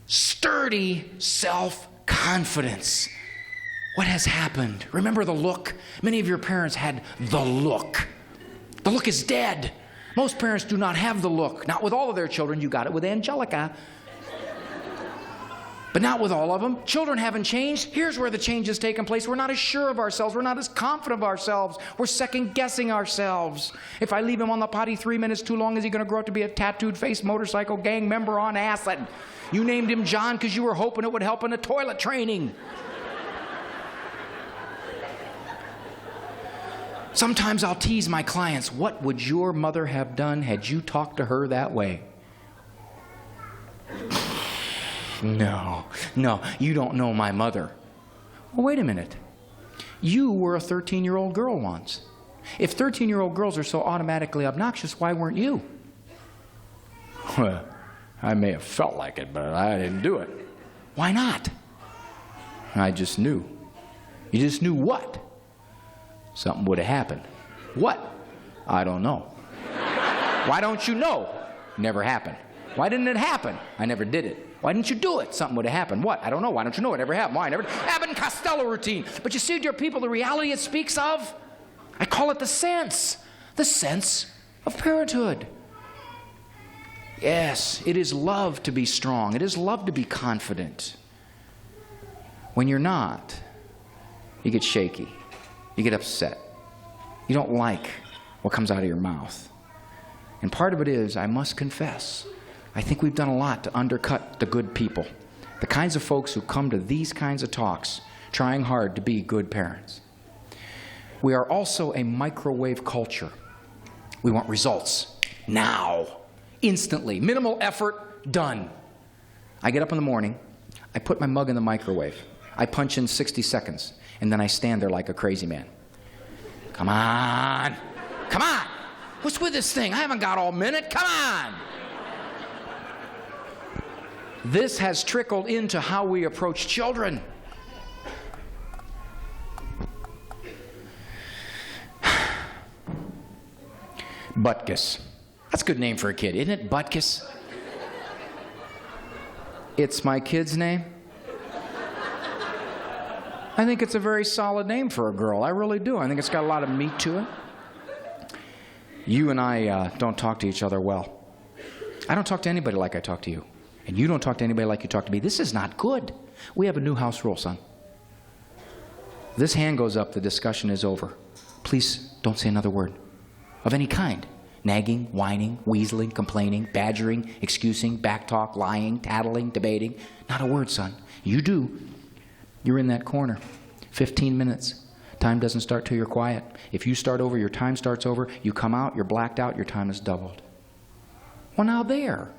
sturdy self-confidence. What has happened? Remember the look? Many of your parents had the look. The look is dead. Most parents do not have the look. Not with all of their children. You got it with Angelica. But not with all of them. Children haven't changed. Here's where the change has taken place. We're not as sure of ourselves. We're not as confident of ourselves. We're second-guessing ourselves. If I leave him on the potty 3 minutes too long, is he going to grow up to be a tattooed-faced motorcycle gang member on acid? You named him John because you were hoping it would help in the toilet training. Sometimes I'll tease my clients, what would your mother have done had you talked to her that way? No, you don't know my mother. Well, wait a minute. You were a 13-year-old girl once. If 13-year-old girls are so automatically obnoxious, why weren't you? Well, I may have felt like it, but I didn't do it. Why not? I just knew. You just knew what? Something would have happened. What? I don't know. Why don't you know? Never happened. Why didn't it happen? I never did it. Why didn't you do it? Something would have happened. What? I don't know. Why don't you know? It never happened. Why? Never. Abbott and Costello routine. But you see, dear people, the reality it speaks of, I call it the sense of parenthood. Yes, it is love to be strong. It is love to be confident. When you're not, you get shaky. You get upset. You don't like what comes out of your mouth. And part of it is, I must confess, I think we've done a lot to undercut the good people. The kinds of folks who come to these kinds of talks trying hard to be good parents. We are also a microwave culture. We want results now, instantly, minimal effort, done. I get up in the morning, I put my mug in the microwave, I punch in 60 seconds, and then I stand there like a crazy man. Come on, come on. What's with this thing? I haven't got all minute. Come on. This has trickled into how we approach children. Butkus. That's a good name for a kid, isn't it? Butkus. It's my kid's name. I think it's a very solid name for a girl. I really do. I think it's got a lot of meat to it. You and I don't talk to each other well. I don't talk to anybody like I talk to you. And you don't talk to anybody like you talk to me. This is not good. We have a new house rule, son. This hand goes up, the discussion is over. Please don't say another word of any kind. Nagging, whining, weaseling, complaining, badgering, excusing, backtalk, lying, tattling, debating. Not a word, son. You do. You're in that corner. 15 minutes. Time doesn't start till you're quiet. If you start over, your time starts over. You come out, you're blacked out, your time is doubled. Well, now there.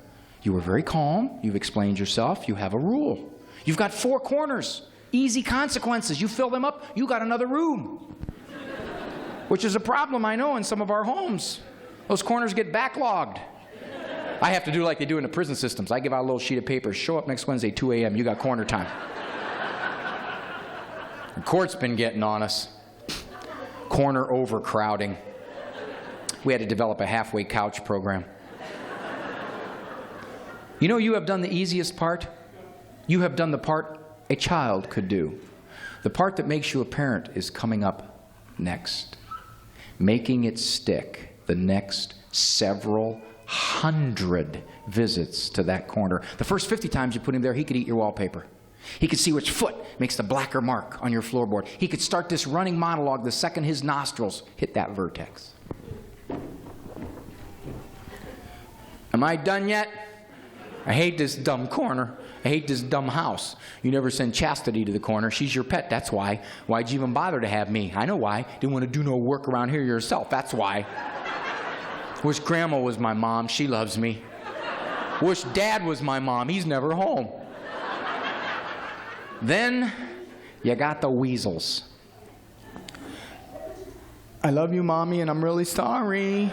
You were very calm. You've explained yourself. You have a rule. You've got 4 corners. Easy consequences. You fill them up, you got another room. Which is a problem, I know, in some of our homes. Those corners get backlogged. I have to do like they do in the prison systems. I give out a little sheet of paper. Show up next Wednesday, 2 a.m. You got corner time. The court's been getting on us. Corner overcrowding. We had to develop a halfway couch program. You know, you have done the easiest part. You have done the part a child could do. The part that makes you a parent is coming up next. Making it stick the next several hundred visits to that corner. The first 50 times you put him there, he could eat your wallpaper. He could see which foot makes the blacker mark on your floorboard. He could start this running monologue the second his nostrils hit that vertex. Am I done yet? I hate this dumb corner. I hate this dumb house. You never send Chastity to the corner. She's your pet. That's why. Why'd you even bother to have me? I know why. Didn't want to do no work around here yourself. That's why. Wish Grandma was my mom. She loves me. Wish Dad was my mom. He's never home. Then you got the weasels. I love you, Mommy, and I'm really sorry.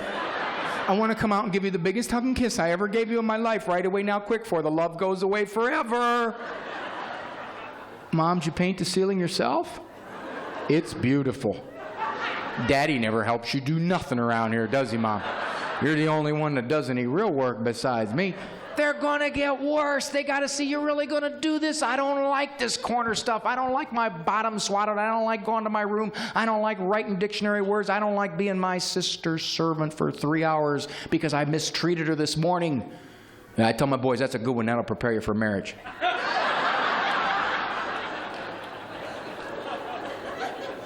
I want to come out and give you the biggest hug and kiss I ever gave you in my life right away now, quick, before the love goes away forever. Mom, did you paint the ceiling yourself? It's beautiful. Daddy never helps you do nothing around here, does he, Mom? You're the only one that does any real work besides me. They're going to get worse. They got to see you're really going to do this. I don't like this corner stuff. I don't like my bottom swatted. I don't like going to my room. I don't like writing dictionary words. I don't like being my sister's servant for 3 hours because I mistreated her this morning. And I tell my boys, that's a good one. That'll prepare you for marriage.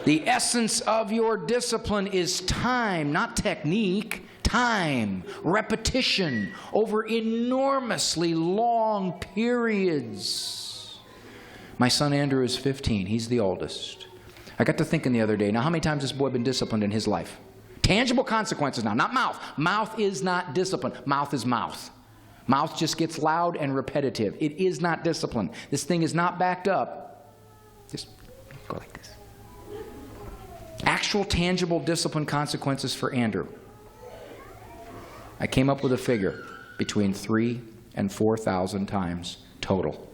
The essence of your discipline is time, not technique. Time, repetition over enormously long periods. My son Andrew is 15. He's the oldest. I got to thinking the other day, now how many times has this boy been disciplined in his life? Tangible consequences now, not mouth. Mouth is not discipline. Mouth is mouth. Mouth just gets loud and repetitive. It is not discipline. This thing is not backed up. Just go like this. Actual tangible discipline consequences for Andrew. I came up with a figure between 3,000 and 4,000 times total.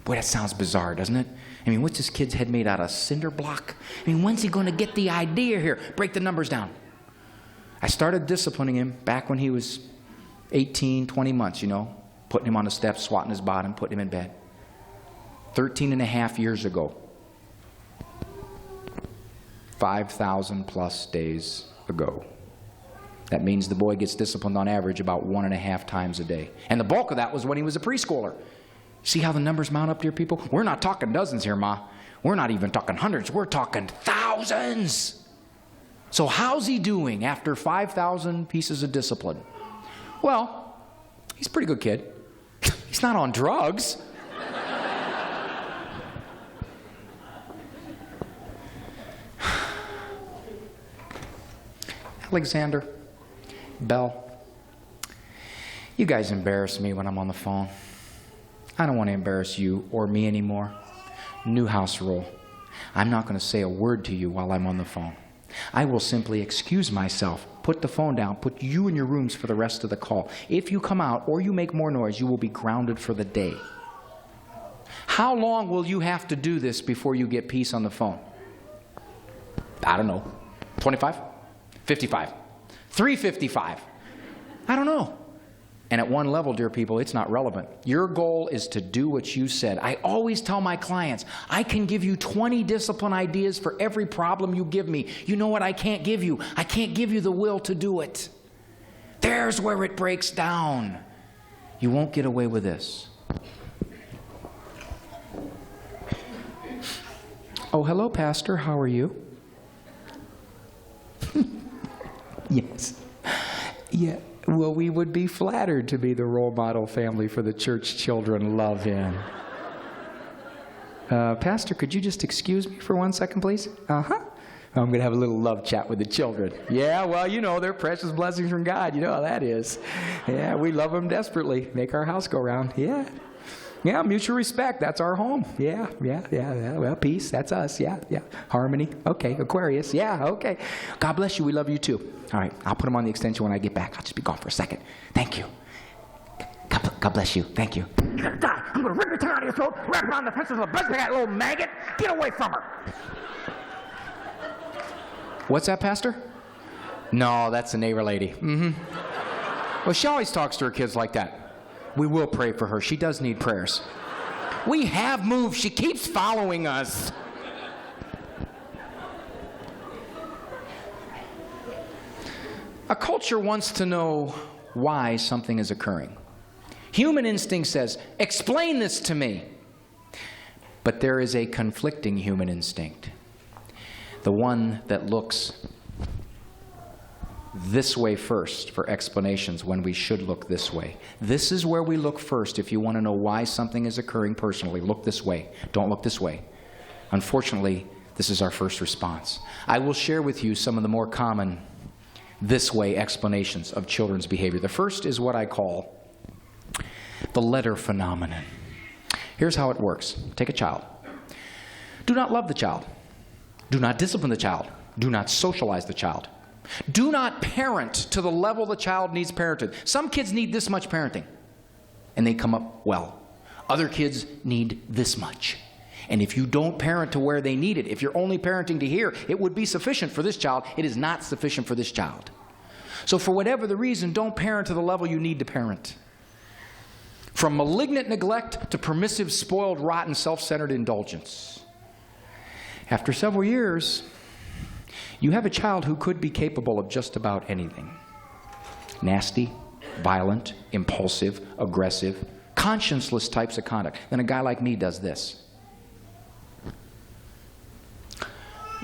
Boy, that sounds bizarre, doesn't it? I mean, what's this kid's head made out of? Cinder block? I mean, when's he going to get the idea here? Break the numbers down. I started disciplining him back when he was 18, 20 months, putting him on the steps, swatting his bottom, putting him in bed. 13 and a half years ago. 5,000 plus days ago. That means the boy gets disciplined on average about 1.5 times a day. And the bulk of that was when he was a preschooler. See how the numbers mount up, dear people? We're not talking dozens here, Ma. We're not even talking hundreds. We're talking thousands. So how's he doing after 5,000 pieces of discipline? Well, he's a pretty good kid. He's not on drugs. Alexander, Belle, you guys embarrass me when I'm on the phone. I don't want to embarrass you or me anymore. New house rule. I'm not going to say a word to you while I'm on the phone. I will simply excuse myself, put the phone down, put you in your rooms for the rest of the call. If you come out or you make more noise, you will be grounded for the day. How long will you have to do this before you get peace on the phone? I don't know. 25? 55? 355? I don't know. And at one level, dear people, it's not relevant. Your goal is to do what you said. I always tell my clients, I can give you 20 discipline ideas for every problem you give me. You know what I can't give you? I can't give you the will to do it. There's where it breaks down. You won't get away with this. Oh, hello, Pastor. How are you? Yes. Yeah. Well, we would be flattered to be the role model family for the church children love in. Pastor, could you just excuse me for 1 second, please? Uh-huh. I'm going to have a little love chat with the children. Yeah, well, they're precious blessings from God. You know how that is. Yeah, we love them desperately. Make our house go round. Yeah. Yeah, mutual respect. That's our home. Yeah. Well, peace. That's us. Yeah. Harmony. Okay. Aquarius. Yeah. Okay. God bless you. We love you too. All right. I'll put them on the extension when I get back. I'll just be gone for a second. Thank you. God bless you. Thank you. You're going to die. I'm going to rip your tongue out of your throat, wrap it around the fences of the bus, that little maggot. Get away from her. What's that, Pastor? No, that's the neighbor lady. Mm-hmm. Well, she always talks to her kids like that. We will pray for her. She does need prayers. We have moved. She keeps following us. A culture wants to know why something is occurring. Human instinct says, explain this to me. But there is a conflicting human instinct. The one that looks this way first for explanations when we should look this way. This is where we look first if you want to know why something is occurring personally. Look this way. Don't look this way. Unfortunately, this is our first response. I will share with you some of the more common this way explanations of children's behavior. The first is what I call the letter phenomenon. Here's how it works. Take a child. Do not love the child. Do not discipline the child. Do not socialize the child. Do not parent to the level the child needs parented. Some kids need this much parenting, and they come up well. Other kids need this much. And if you don't parent to where they need it, if you're only parenting to here, it would be sufficient for this child. It is not sufficient for this child. So for whatever the reason, don't parent to the level you need to parent. From malignant neglect to permissive, spoiled, rotten, self-centered indulgence. After several years, you have a child who could be capable of just about anything. Nasty, violent, impulsive, aggressive, conscienceless types of conduct. Then a guy like me does this.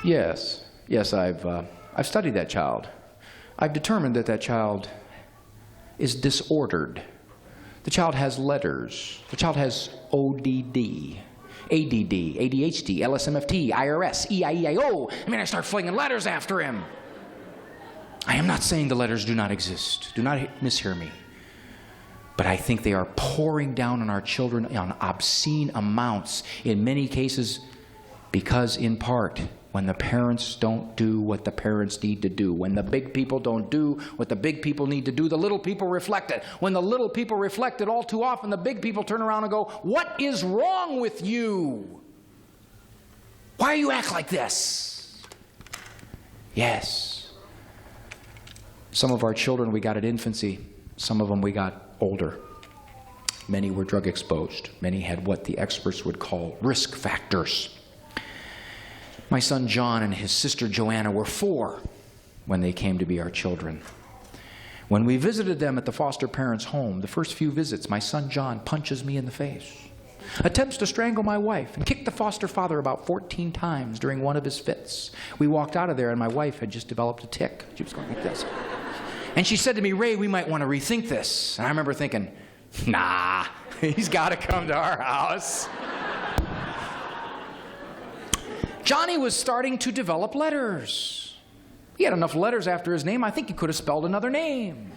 Yes, I've studied that child. I've determined that that child is disordered. The child has letters. The child has ODD, ADD, ADHD, LSMFT, IRS, EIEIO. I start flinging letters after him. I am not saying the letters do not exist. Do not mishear me. But I think they are pouring down on our children on obscene amounts, in many cases, because in part, when the parents don't do what the parents need to do, when the big people don't do what the big people need to do, the little people reflect it. When the little people reflect it, all too often the big people turn around and go, "What is wrong with you? Why do you act like this?" Yes. Some of our children we got at infancy. Some of them we got older. Many were drug exposed. Many had what the experts would call risk factors. My son John and his sister Joanna were 4 when they came to be our children. When we visited them at the foster parents' home, the first few visits, my son John punches me in the face, attempts to strangle my wife, and kicked the foster father about 14 times during one of his fits. We walked out of there and my wife had just developed a tic. She was going like this. And she said to me, "Ray, we might want to rethink this." And I remember thinking, nah, he's got to come to our house. Johnny was starting to develop letters. He had enough letters after his name, I think he could have spelled another name.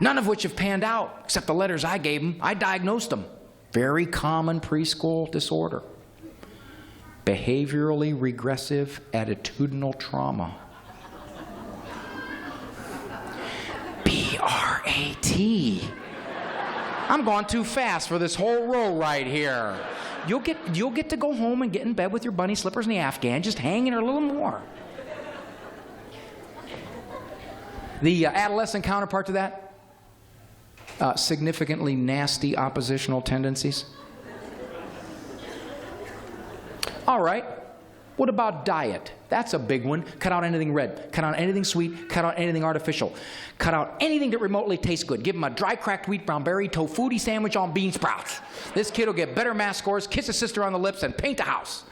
None of which have panned out, except the letters I gave him. I diagnosed them. Very common preschool disorder. Behaviorally regressive attitudinal trauma. BRAT. I'm going too fast for this whole row right here. You'll get to go home and get in bed with your bunny slippers and the Afghan, just hanging her a little more. The adolescent counterpart to that, significantly nasty oppositional tendencies. All right, what about diet? That's a big one. Cut out anything red. Cut out anything sweet. Cut out anything artificial. Cut out anything that remotely tastes good. Give him a dry cracked wheat brown berry tofutti sandwich on bean sprouts. This kid will get better math scores, kiss his sister on the lips, and paint the house.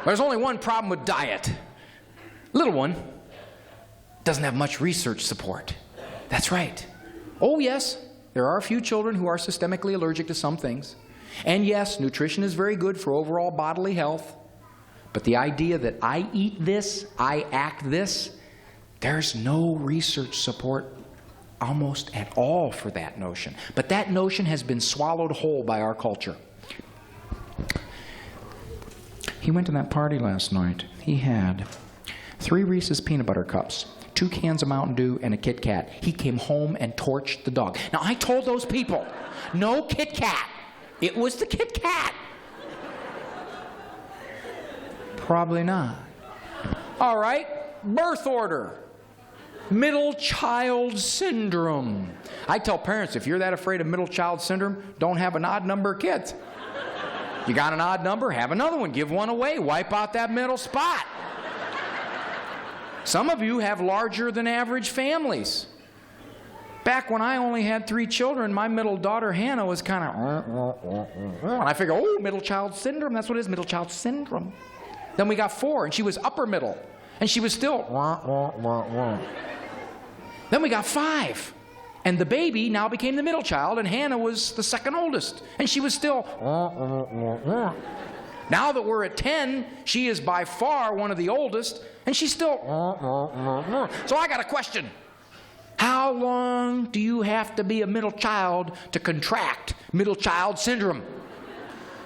There's only one problem with diet. Little one. Doesn't have much research support. That's right. Oh yes, there are a few children who are systemically allergic to some things. And yes, nutrition is very good for overall bodily health. But the idea that I eat this, I act this, there's no research support almost at all for that notion. But that notion has been swallowed whole by our culture. He went to that party last night. He had 3 Reese's peanut butter cups, 2 cans of Mountain Dew, and a Kit Kat. He came home and torched the dog. Now, I told those people, no Kit Kat. It was the Kit Kat. Probably not. All right, birth order. Middle child syndrome. I tell parents, if you're that afraid of middle child syndrome, don't have an odd number of kids. You got an odd number, have another one. Give one away. Wipe out that middle spot. Some of you have larger than average families. Back when I only had 3 children, my middle daughter, Hannah, was kind of... And I figure, oh, middle child syndrome. That's what it is, middle child syndrome. Then we got 4, and she was upper middle. And she was still... Then we got 5. And the baby now became the middle child, and Hannah was the second oldest. And she was still... Now that we're at 10, she is by far one of the oldest, and she's still... So I got a question. How long do you have to be a middle child to contract middle child syndrome?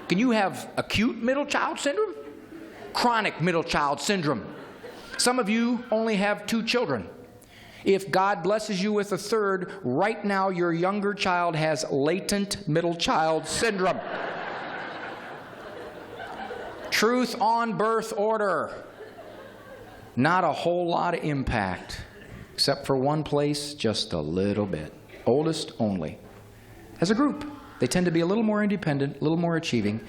Can you have acute middle child syndrome? Chronic middle child syndrome. Some of you only have 2 children. If God blesses you with a 3rd, right now your younger child has latent middle child syndrome. Truth on birth order. Not a whole lot of impact, except for one place, just a little bit. Oldest only. As a group, they tend to be a little more independent, a little more achieving.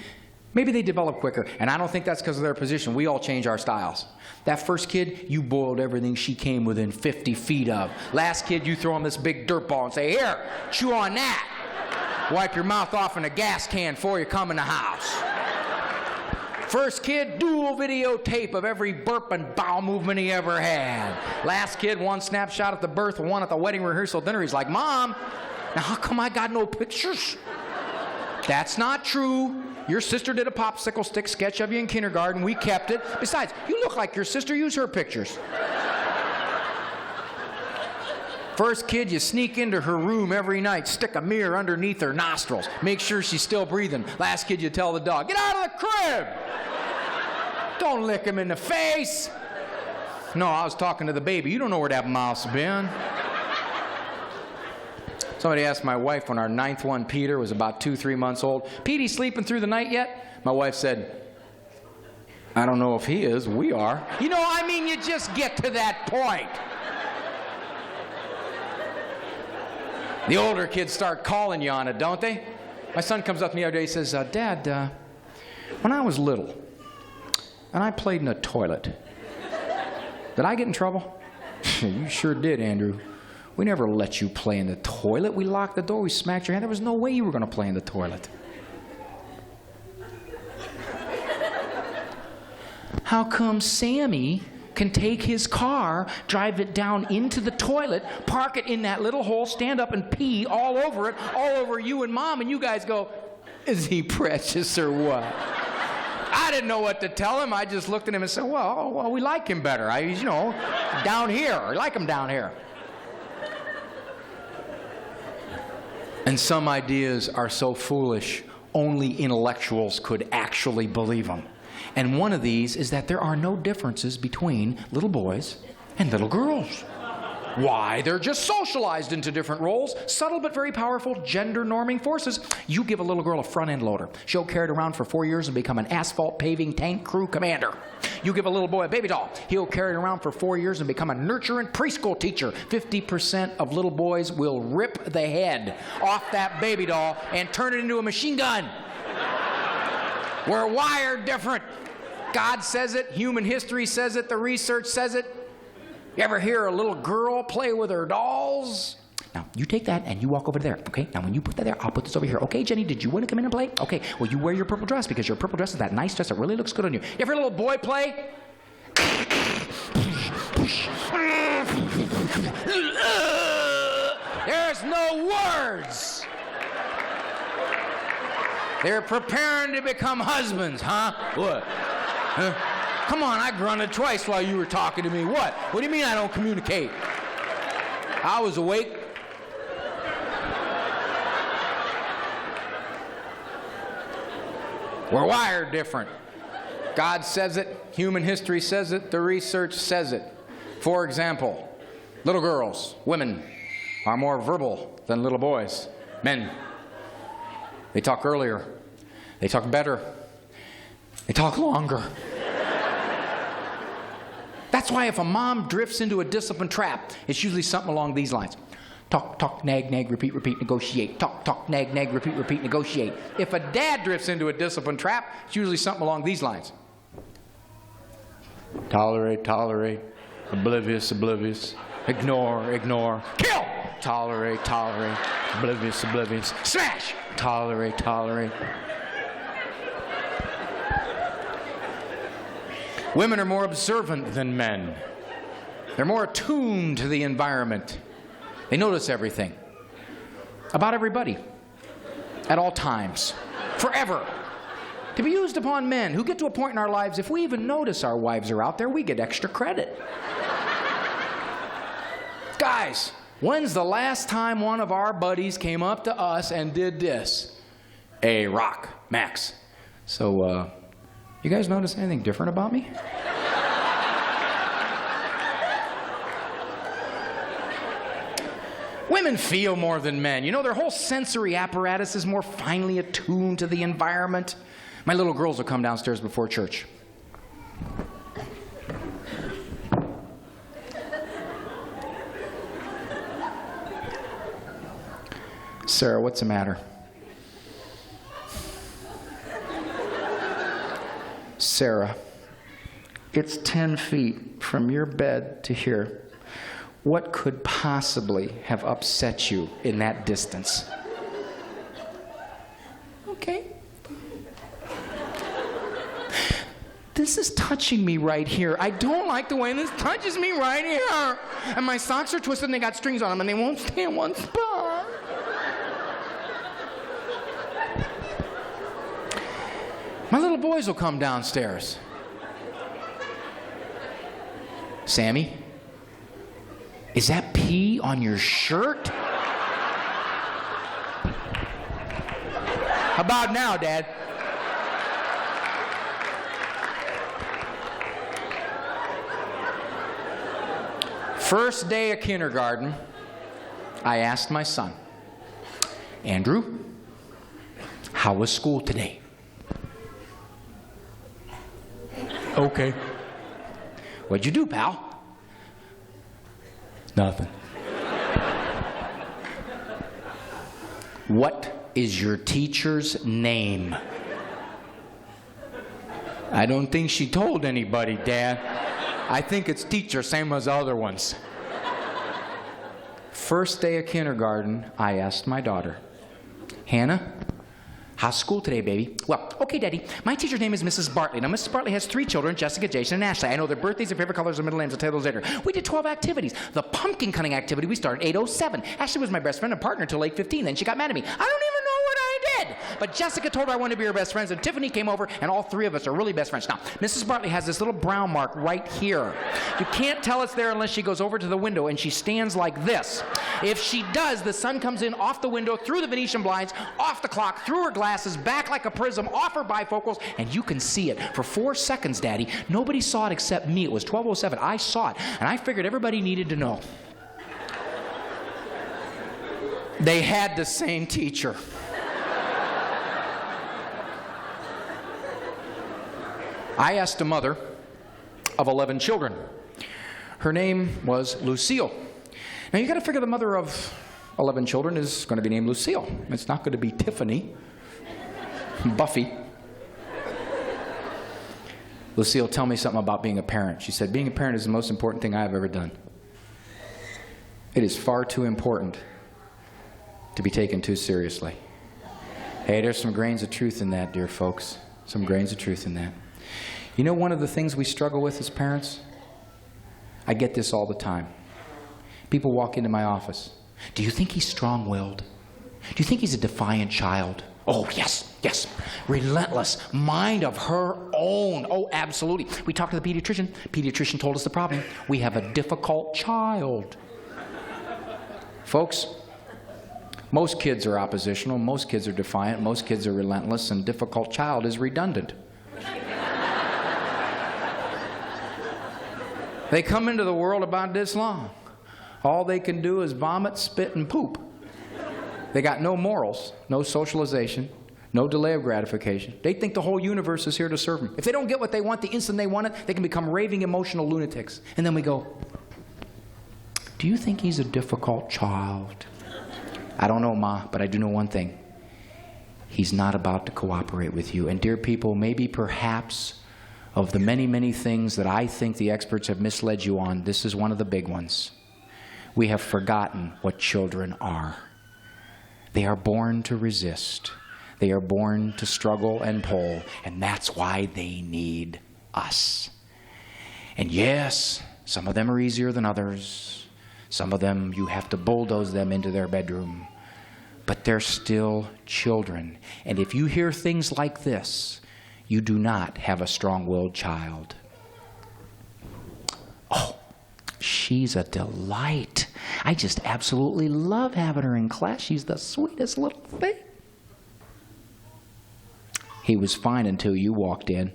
Maybe they develop quicker, and I don't think that's because of their position. We all change our styles. That first kid, you boiled everything she came within 50 feet of. Last kid, you throw him this big dirt ball and say, here, chew on that. Wipe your mouth off in a gas can before you come in the house. First kid, dual videotape of every burp and bowel movement he ever had. Last kid, one snapshot at the birth, one at the wedding rehearsal dinner. He's like, Mom, now how come I got no pictures? That's not true. Your sister did a popsicle stick sketch of you in kindergarten. We kept it. Besides, you look like your sister. Use her pictures. First kid, you sneak into her room every night, stick a mirror underneath her nostrils, make sure she's still breathing. Last kid, you tell the dog, get out of the crib. Don't lick him in the face. No, I was talking to the baby. You don't know where that mouth's been. Somebody asked my wife when our 9th one, Peter, was about 2-3 months old, Petey sleeping through the night yet? My wife said, I don't know if he is. We are. You know, I mean, you just get to that point. The older kids start calling you on it, don't they? My son comes up to me the other day and says, Dad, when I was little and I played in a toilet, did I get in trouble? You sure did, Andrew. We never let you play in the toilet. We locked the door. We smacked your hand. There was no way you were going to play in the toilet. How come Sammy can take his car, drive it down into the toilet, park it in that little hole, stand up and pee all over it, all over you and Mom, and you guys go, is he precious or what? I didn't know what to tell him. I just looked at him and said, well, we like him better. Down here. I like him down here. And some ideas are so foolish, only intellectuals could actually believe them. And one of these is that there are no differences between little boys and little girls. Why? They're just socialized into different roles, subtle but very powerful gender norming forces. You give a little girl a front-end loader. She'll carry it around for 4 years and become an asphalt paving tank crew commander. You give a little boy a baby doll. He'll carry it around for 4 years and become a nurturant preschool teacher. 50% of little boys will rip the head off that baby doll and turn it into a machine gun. We're wired different. God says it. Human history says it. The research says it. You ever hear a little girl play with her dolls? Now, you take that and you walk over there, okay? Now, when you put that there, I'll put this over here. Okay, Jenny, did you want to come in and play? Okay, well, you wear your purple dress because your purple dress is that nice dress that really looks good on you. You ever hear a little boy play? There's no words. They're preparing to become husbands, huh? What? Huh? Come on, I grunted twice while you were talking to me. What? What do you mean I don't communicate? I was awake. We're wired different. God says it. Human history says it. The research says it. For example, little girls, women, are more verbal than little boys. Men, they talk earlier. They talk better. They talk longer. That's why if a mom drifts into a discipline trap, it's usually something along these lines. Talk, talk, nag, nag, repeat, repeat, negotiate. Talk, talk, nag, nag, repeat, repeat, negotiate. If a dad drifts into a discipline trap, it's usually something along these lines. Tolerate, tolerate. Oblivious, oblivious. Ignore, ignore. Kill! Tolerate, tolerate. Oblivious, oblivious. Smash! Tolerate, tolerate. Women are more observant than men. They're more attuned to the environment. They notice everything. About everybody. At all times. Forever. To be used upon men who get to a point in our lives, if we even notice our wives are out there, we get extra credit. Guys, when's the last time one of our buddies came up to us and did this? Hey, Rock, Max, So, you guys notice anything different about me? Women feel more than men. You know, their whole sensory apparatus is more finely attuned to the environment. My little girls will come downstairs before church. Sarah, what's the matter? Sarah, it's 10 feet from your bed to here. What could possibly have upset you in that distance? Okay. This is touching me right here. I don't like the way this touches me right here. And my socks are twisted and they got strings on them and they won't stay in one spot. My little boys will come downstairs. Sammy, is that pee on your shirt? How about now, Dad? First day of kindergarten, I asked my son, Andrew, how was school today? Okay. What'd you do, pal? Nothing. What is your teacher's name? I don't think she told anybody, Dad. I think it's teacher, same as the other ones. First day of kindergarten, I asked my daughter, Hannah, how's school today, baby? Well, okay, Daddy. My teacher's name is Mrs. Bartley. Now, Mrs. Bartley has 3 children, Jessica, Jason, and Ashley. I know their birthdays, their favorite colors, their middle names. I'll tell you those later. We did 12 activities. The pumpkin cutting activity we started at 8:07. Ashley was my best friend and partner until 8:15. Then she got mad at me. I don't even know what I did. But Jessica told her I wanted to be her best friends, and Tiffany came over, and all 3 of us are really best friends. Now, Mrs. Bartley has this little brown mark right here. You can't tell it's there unless she goes over to the window and she stands like this. If she does, the sun comes in off the window, through the Venetian blinds, off the clock, through her glasses, back like a prism, off her bifocals, and you can see it. For 4 seconds, Daddy, nobody saw it except me. It was 12:07. I saw it, and I figured everybody needed to know. They had the same teacher. I asked a mother of 11 children. Her name was Lucille. Now, you got to figure the mother of 11 children is going to be named Lucille. It's not going to be Tiffany, Buffy. Lucille, tell me something about being a parent. She said, being a parent is the most important thing I have ever done. It is far too important to be taken too seriously. Hey, there's some grains of truth in that, dear folks. Some grains of truth in that. You know, one of the things we struggle with as parents? I get this all the time. People walk into my office. Do you think he's strong-willed? Do you think he's a defiant child? Oh, yes, yes. Relentless. Mind of her own. Oh, absolutely. We talked to the pediatrician. Pediatrician told us the problem. We have a difficult child. Folks, most kids are oppositional. Most kids are defiant. Most kids are relentless. And difficult child is redundant. They come into the world about this long. All they can do is vomit, spit, and poop. They got no morals, no socialization, no delay of gratification. They think the whole universe is here to serve them. If they don't get what they want the instant they want it, they can become raving emotional lunatics. And then we go, do you think he's a difficult child? I don't know, Ma, but I do know one thing. He's not about to cooperate with you. And dear people, maybe perhaps of the many, many things that I think the experts have misled you on, this is one of the big ones. We have forgotten what children are. They are born to resist. They are born to struggle and pull, and that's why they need us. And yes, some of them are easier than others. Some of them, you have to bulldoze them into their bedroom. But they're still children. And if you hear things like this, you do not have a strong-willed child. Oh, she's a delight. I just absolutely love having her in class. She's the sweetest little thing. He was fine until you walked in.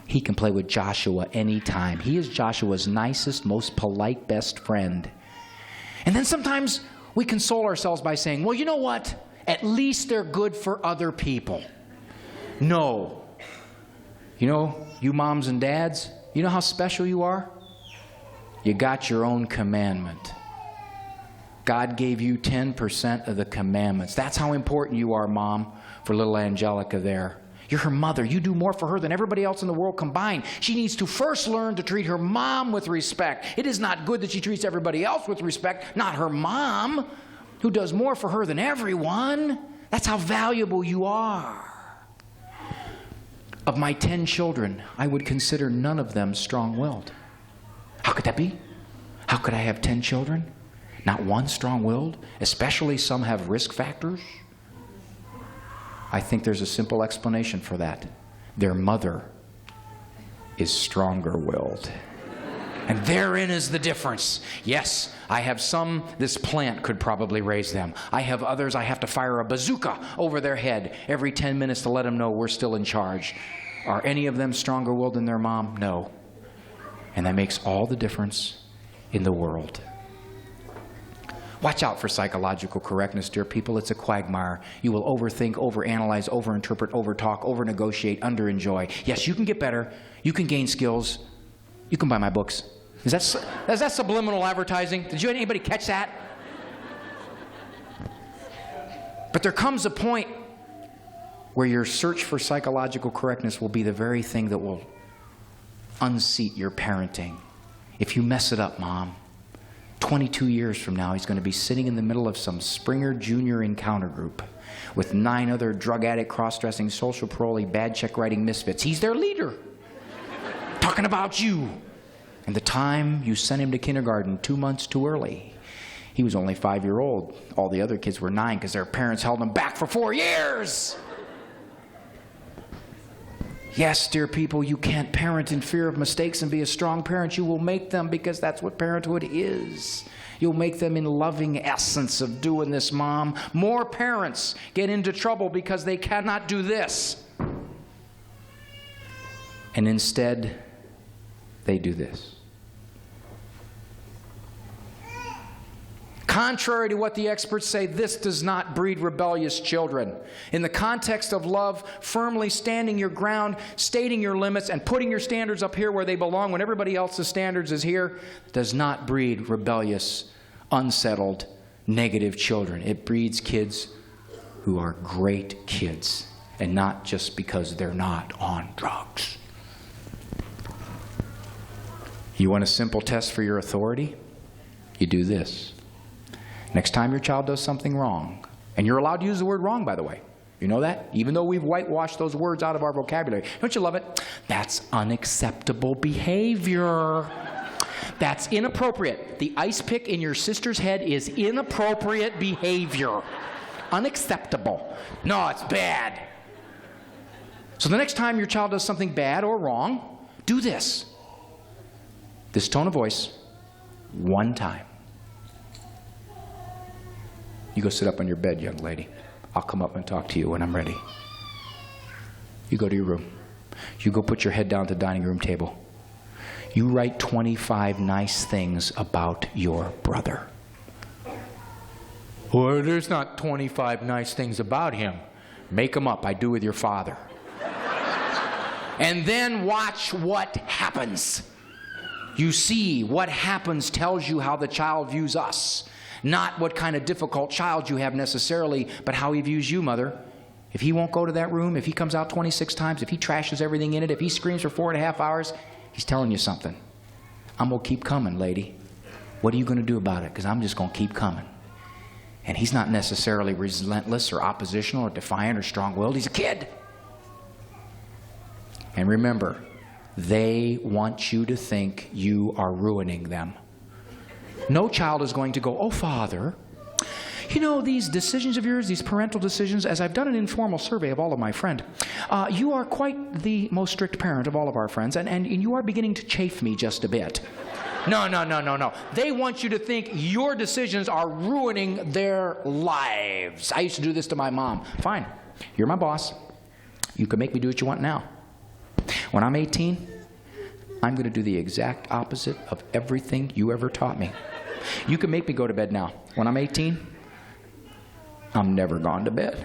He can play with Joshua anytime. He is Joshua's nicest, most polite best friend. And then sometimes we console ourselves by saying, well, you know what? At least they're good for other people. No. You know, you moms and dads, you know how special you are? You got your own commandment. God gave you 10% of the commandments. That's how important you are, Mom, for little Angelica there. You're her mother. You do more for her than everybody else in the world combined. She needs to first learn to treat her mom with respect. It is not good that she treats everybody else with respect, not her mom, who does more for her than everyone. That's how valuable you are. Of my 10 children, I would consider none of them strong-willed. How could that be? How could I have 10 children? Not one strong-willed, especially some have risk factors? I think there's a simple explanation for that. Their mother is stronger-willed. And therein is the difference. Yes, I have some, this plant could probably raise them. I have others, I have to fire a bazooka over their head every 10 minutes to let them know we're still in charge. Are any of them stronger-willed than their mom? No. And that makes all the difference in the world. Watch out for psychological correctness, dear people. It's a quagmire. You will overthink, overanalyze, overinterpret, overtalk, overnegotiate, underenjoy. Yes, you can get better. You can gain skills. You can buy my books. Is that subliminal advertising? Did anybody catch that? But there comes a point where your search for psychological correctness will be the very thing that will unseat your parenting. If you mess it up, Mom, 22 years from now, he's going to be sitting in the middle of some Springer Junior encounter group with 9 other drug addict, cross-dressing, social parolee, bad check-writing misfits. He's their leader. Talking about you. And the time you sent him to kindergarten 2 months too early. He was only 5-year-old. All the other kids were 9 because their parents held them back for 4 years. Yes, dear people, you can't parent in fear of mistakes and be a strong parent. You will make them because that's what parenthood is. You'll make them in loving essence of doing this, Mom. More parents get into trouble because they cannot do this. And instead, they do this. Contrary to what the experts say, this does not breed rebellious children. In the context of love, firmly standing your ground, stating your limits, and putting your standards up here where they belong when everybody else's standards is here, does not breed rebellious, unsettled, negative children. It breeds kids who are great kids, and not just because they're not on drugs. You want a simple test for your authority? You do this. Next time your child does something wrong, and you're allowed to use the word wrong, by the way. You know that? Even though we've whitewashed those words out of our vocabulary. Don't you love it? That's unacceptable behavior. That's inappropriate. The ice pick in your sister's head is inappropriate behavior. Unacceptable. No, it's bad. So the next time your child does something bad or wrong, do this. This tone of voice, one time. You go sit up on your bed, young lady. I'll come up and talk to you when I'm ready. You go to your room. You go put your head down at the dining room table. You write 25 nice things about your brother. Well, there's not 25 nice things about him. Make them up. I do with your father. And then watch what happens. You see, what happens tells you how the child views us. Not what kind of difficult child you have necessarily, but how he views you, mother. If he won't go to that room, if he comes out 26 times, if he trashes everything in it, if he screams for 4.5 hours, he's telling you something. I'm going to keep coming, lady. What are you going to do about it? Because I'm just going to keep coming. And he's not necessarily relentless or oppositional or defiant or strong-willed. He's a kid. And remember, they want you to think you are ruining them. No child is going to go, oh, Father, you know, these decisions of yours, these parental decisions, as I've done an informal survey of all of my friends, you are quite the most strict parent of all of our friends, and you are beginning to chafe me just a bit. No. They want you to think your decisions are ruining their lives. I used to do this to my mom. Fine, you're my boss. You can make me do what you want now. When I'm 18, I'm going to do the exact opposite of everything you ever taught me. You can make me go to bed now. When I'm 18, I'm never gone to bed.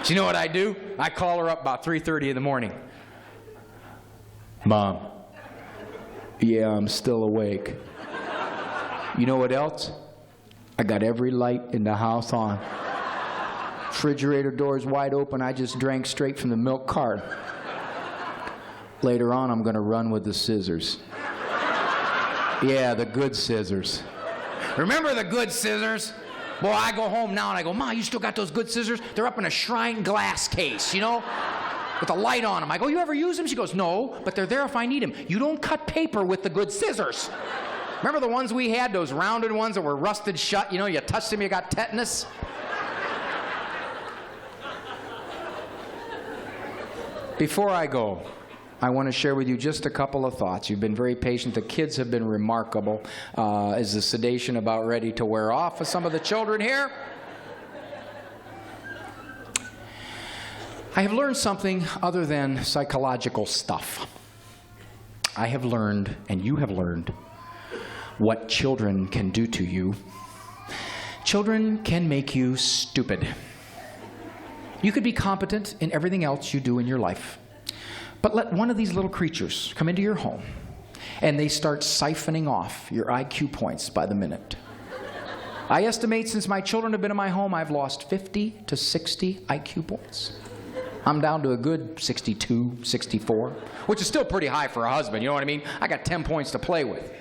Do you know what I do? I call her up about 3:30 in the morning. Mom. Yeah, I'm still awake. You know what else? I got every light in the house on. Refrigerator doors wide open. I just drank straight from the milk cart. Later on, I'm going to run with the scissors. Yeah, the good scissors. Remember the good scissors? Boy, I go home now and I go, Ma, you still got those good scissors? They're up in a shrine glass case, you know? With a light on them. I go, you ever use them? She goes, no, but they're there if I need them. You don't cut paper with the good scissors. Remember the ones we had, those rounded ones that were rusted shut? You know, you touched them, you got tetanus? Before I go, I want to share with you just a couple of thoughts. You've been very patient. The kids have been remarkable. Is the sedation about ready to wear off with some of the children here? I have learned something other than psychological stuff. I have learned, and you have learned, what children can do to you. Children can make you stupid. You could be competent in everything else you do in your life, but let one of these little creatures come into your home, and they start siphoning off your IQ points by the minute. I estimate since my children have been in my home, I've lost 50 to 60 IQ points. I'm down to a good 62, 64, which is still pretty high for a husband, you know what I mean? I got 10 points to play with.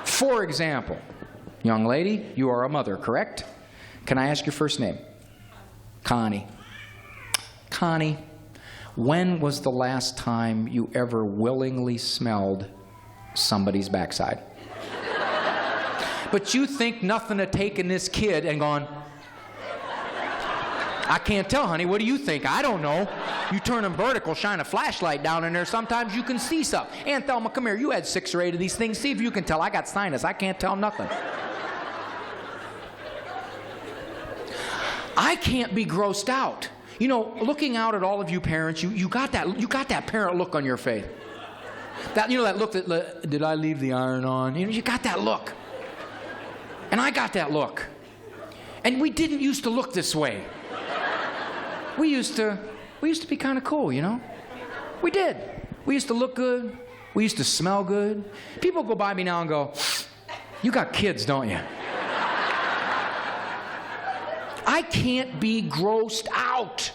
For example, young lady, you are a mother, correct? Can I ask your first name? Connie. Connie, when was the last time you ever willingly smelled somebody's backside? But you think nothing of taking this kid and gone, I can't tell, honey. What do you think? I don't know. You turn them vertical, shine a flashlight down in there. Sometimes you can see stuff. Aunt Thelma, come here. You had 6 or 8 of these things. See if you can tell. I got sinus. I can't tell nothing. I can't be grossed out. You know, looking out at all of you parents, you got that parent look on your face. That, you know, that look that, did I leave the iron on? You know, you got that look. And I got that look. And we didn't used to look this way. We used to be kind of cool, you know? We did. We used to look good. We used to smell good. People go by me now and go, you got kids, don't you? I can't be grossed out.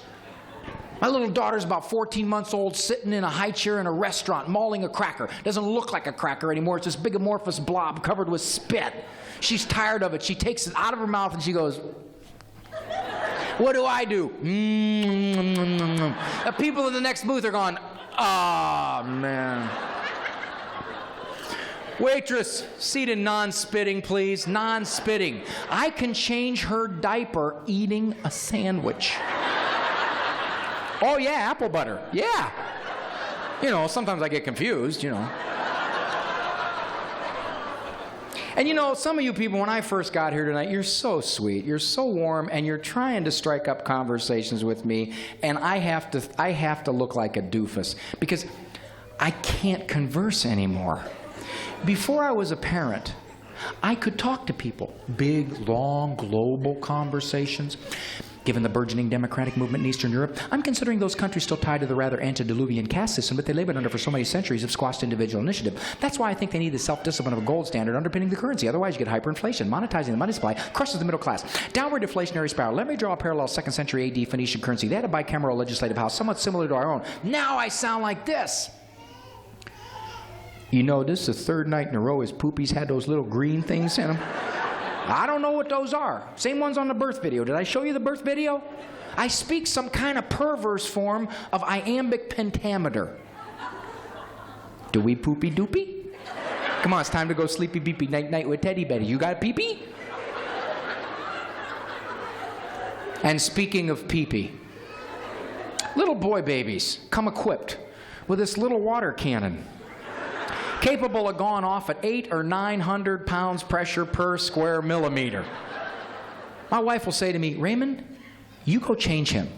My little daughter's about 14 months old, sitting in a high chair in a restaurant, mauling a cracker. Doesn't look like a cracker anymore. It's this big amorphous blob covered with spit. She's tired of it. She takes it out of her mouth and she goes, what do I do? The people in the next booth are going, oh, man. Waitress, seat in non-spitting, please. Non-spitting. I can change her diaper eating a sandwich. Oh, yeah, apple butter. Yeah. You know, sometimes I get confused, you know. And you know, some of you people, when I first got here tonight, you're so sweet, you're so warm, and you're trying to strike up conversations with me, and I have to look like a doofus because I can't converse anymore. Before I was a parent, I could talk to people, big, long, global conversations. Given the burgeoning democratic movement in Eastern Europe, I'm considering those countries still tied to the rather antediluvian caste system that they labored under for so many centuries have squashed individual initiative. That's why I think they need the self-discipline of a gold standard underpinning the currency. Otherwise, you get hyperinflation. Monetizing the money supply crushes the middle class. Downward deflationary spiral. Let me draw a parallel 2nd century AD Phoenician currency. They had a bicameral legislative house, somewhat similar to our own. Now I sound like this. You know, this is the 3rd night in a row his poopies had those little green things in them. I don't know what those are. Same ones on the birth video. Did I show you the birth video? I speak some kind of perverse form of iambic pentameter. Do we poopy doopy? Come on, it's time to go sleepy beepy night night with Teddy Betty. You got a pee-pee? And speaking of pee-pee, little boy babies come equipped with this little water cannon. Capable of going off at 800 or 900 pounds pressure per square millimeter. My wife will say to me, Raymond, you go change him.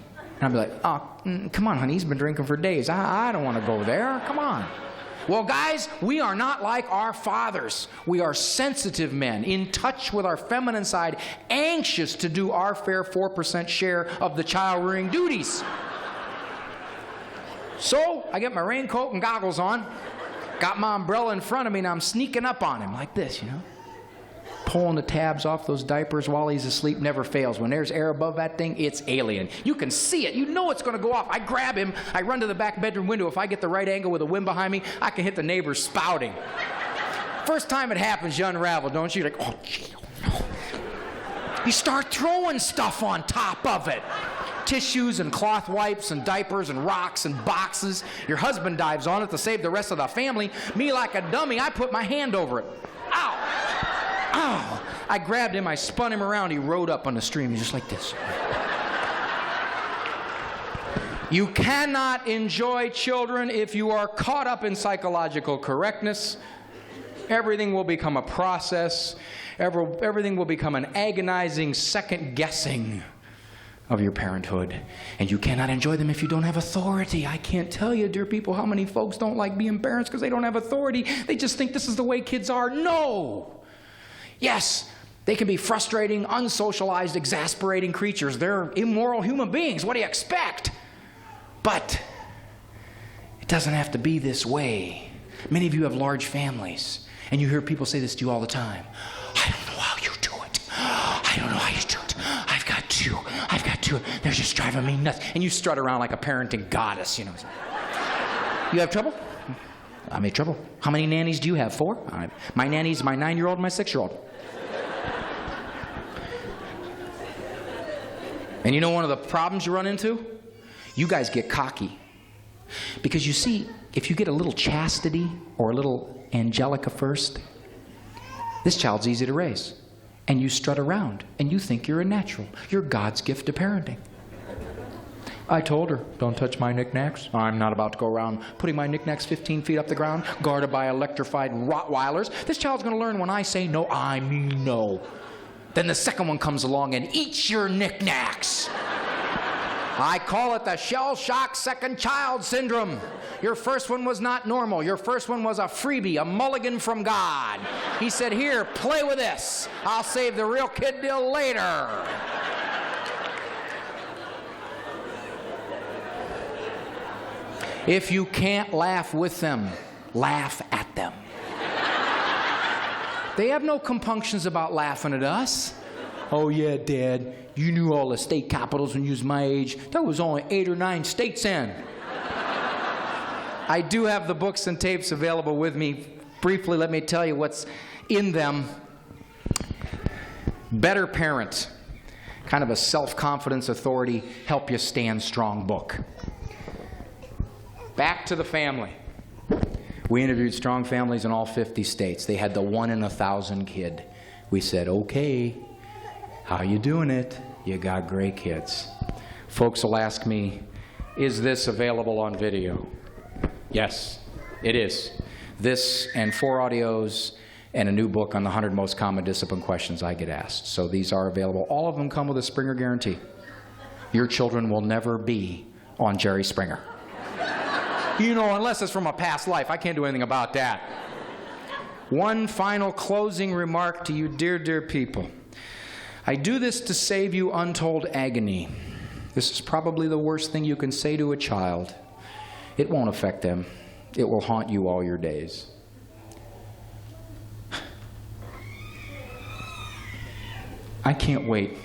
And I'll be like, oh, come on, honey, he's been drinking for days. I don't want to go there. Come on. Well, guys, we are not like our fathers. We are sensitive men, in touch with our feminine side, anxious to do our fair 4% share of the child-rearing duties. So, I get my raincoat and goggles on, got my umbrella in front of me, and I'm sneaking up on him like this, you know. Pulling the tabs off those diapers while he's asleep never fails. When there's air above that thing, it's alien. You can see it. You know it's going to go off. I grab him. I run to the back bedroom window. If I get the right angle with a wind behind me, I can hit the neighbors spouting. First time it happens, you unravel, don't you? You're like, oh, gee, oh, no. You start throwing stuff on top of it. Tissues and cloth wipes and diapers and rocks and boxes. Your husband dives on it to save the rest of the family. Me, like a dummy, I put my hand over it. Ow! Ow! I grabbed him, I spun him around, he rode up on the stream just like this. You cannot enjoy children if you are caught up in psychological correctness. Everything will become a process. Everything will become an agonizing second guessing of your parenthood. And you cannot enjoy them if you don't have authority. I can't tell you, dear people, how many folks don't like being parents because they don't have authority. They just think this is the way kids are. No! Yes, they can be frustrating, unsocialized, exasperating creatures. They're immoral human beings. What do you expect? But it doesn't have to be this way. Many of you have large families, and you hear people say this to you all the time. I don't know how you do it. I don't know how you do it. I've got two. They're just driving me nuts. And you strut around like a parenting goddess, you know. You have trouble? I'm in trouble. How many nannies do you have? 4? My nanny's my 9-year-old and my 6-year-old. And you know one of the problems you run into? You guys get cocky. Because you see, if you get a little chastity or a little Angelica first, this child's easy to raise. And you strut around, and you think you're a natural. You're God's gift to parenting. I told her, don't touch my knickknacks. I'm not about to go around putting my knickknacks 15 feet up the ground, guarded by electrified Rottweilers. This child's going to learn when I say no, I mean no. Then the second one comes along and eats your knickknacks. I call it the shell-shock second child syndrome. Your first one was not normal. Your first one was a freebie, a mulligan from God. He said, here, play with this. I'll save the real kid till later. If you can't laugh with them, laugh at them. They have no compunctions about laughing at us. Oh yeah, Dad, you knew all the state capitals when you was my age. There was only 8 or 9 states in. I do have the books and tapes available with me. Briefly, let me tell you what's in them. Better Parent, kind of a self-confidence, authority, help you stand strong book. Back to the family. We interviewed strong families in all 50 states. They had the 1 in 1,000 kid. We said, okay, how you doing it? You got great kids. Folks will ask me, is this available on video? Yes, it is. This and 4 audios and a new book on the 100 most common discipline questions I get asked. So these are available. All of them come with a Springer guarantee. Your children will never be on Jerry Springer. You know, unless it's from a past life. I can't do anything about that. One final closing remark to you, dear, dear people. I do this to save you untold agony. This is probably the worst thing you can say to a child. It won't affect them. It will haunt you all your days. I can't wait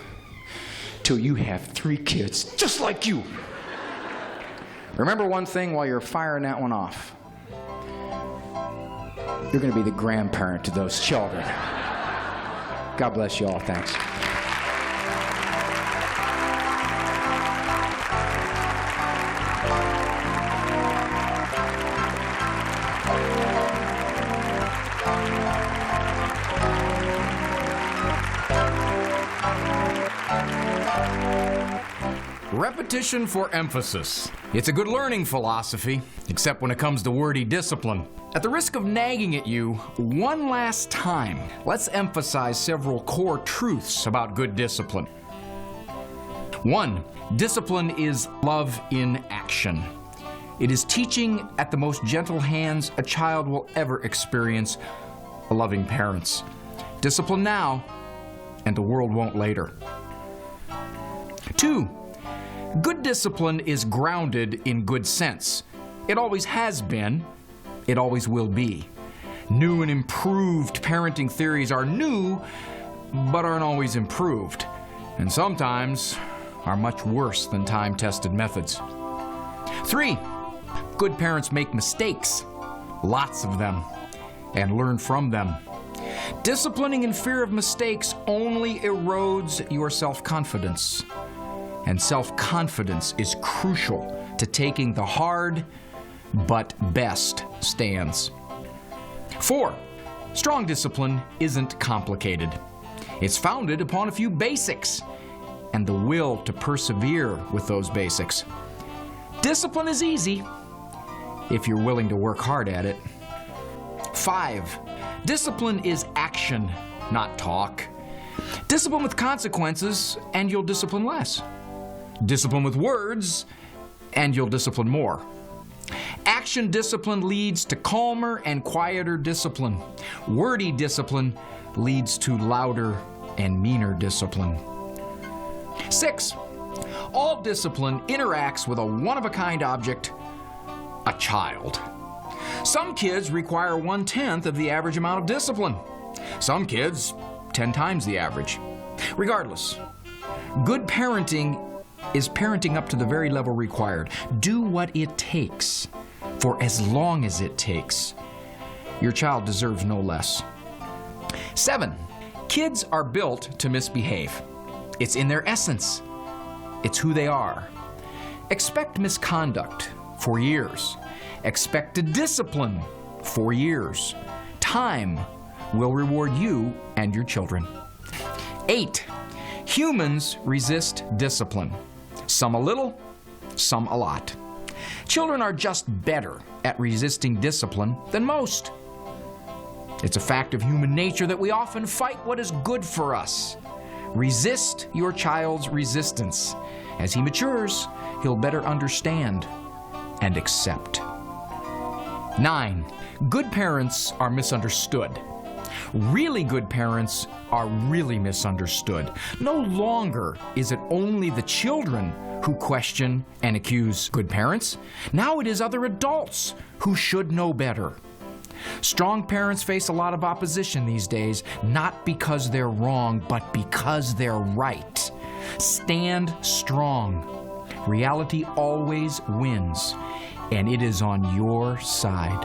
till you have 3 kids just like you. Remember one thing while you're firing that one off. You're going to be the grandparent to those children. God bless you all. Thanks. Repetition for emphasis. It's a good learning philosophy, except when it comes to wordy discipline. At the risk of nagging at you one last time, let's emphasize several core truths about good discipline. 1. Discipline is love in action. It is teaching at the most gentle hands a child will ever experience a loving parents. Discipline now, and the world won't later. 2. Good discipline is grounded in good sense. It always has been. It always will be. New and improved parenting theories are new, but aren't always improved, and sometimes are much worse than time-tested methods. 3. Good parents make mistakes, lots of them, and learn from them. Disciplining in fear of mistakes only erodes your self-confidence, and self-confidence is crucial to taking the hard but best stands. 4. Strong discipline isn't complicated. It's founded upon a few basics and the will to persevere with those basics. Discipline is easy if you're willing to work hard at it. 5. Discipline is action, not talk. Discipline with consequences, and you'll discipline less. Discipline with words, and you'll discipline more. Action discipline leads to calmer and quieter discipline. Wordy discipline leads to louder and meaner discipline. 6. All discipline interacts with a one-of-a-kind object, a child. Some kids require 1/10 of the average amount of discipline. Some kids, 10 times the average. Regardless, good parenting is parenting up to the very level required. Do what it takes for as long as it takes. Your child deserves no less. 7. Kids are built to misbehave. It's in their essence. It's who they are. Expect misconduct for years. Expect to discipline for years. Time will reward you and your children. 8. Humans resist discipline. Some a little, some a lot. Children are just better at resisting discipline than most. It's a fact of human nature that we often fight what is good for us. Resist your child's resistance. As he matures, he'll better understand and accept. 9. Good parents are misunderstood. Really good parents are really misunderstood. No longer is it only the children who question and accuse good parents. Now it is other adults who should know better. Strong parents face a lot of opposition these days, not because they're wrong, but because they're right. Stand strong. Reality always wins, and it is on your side.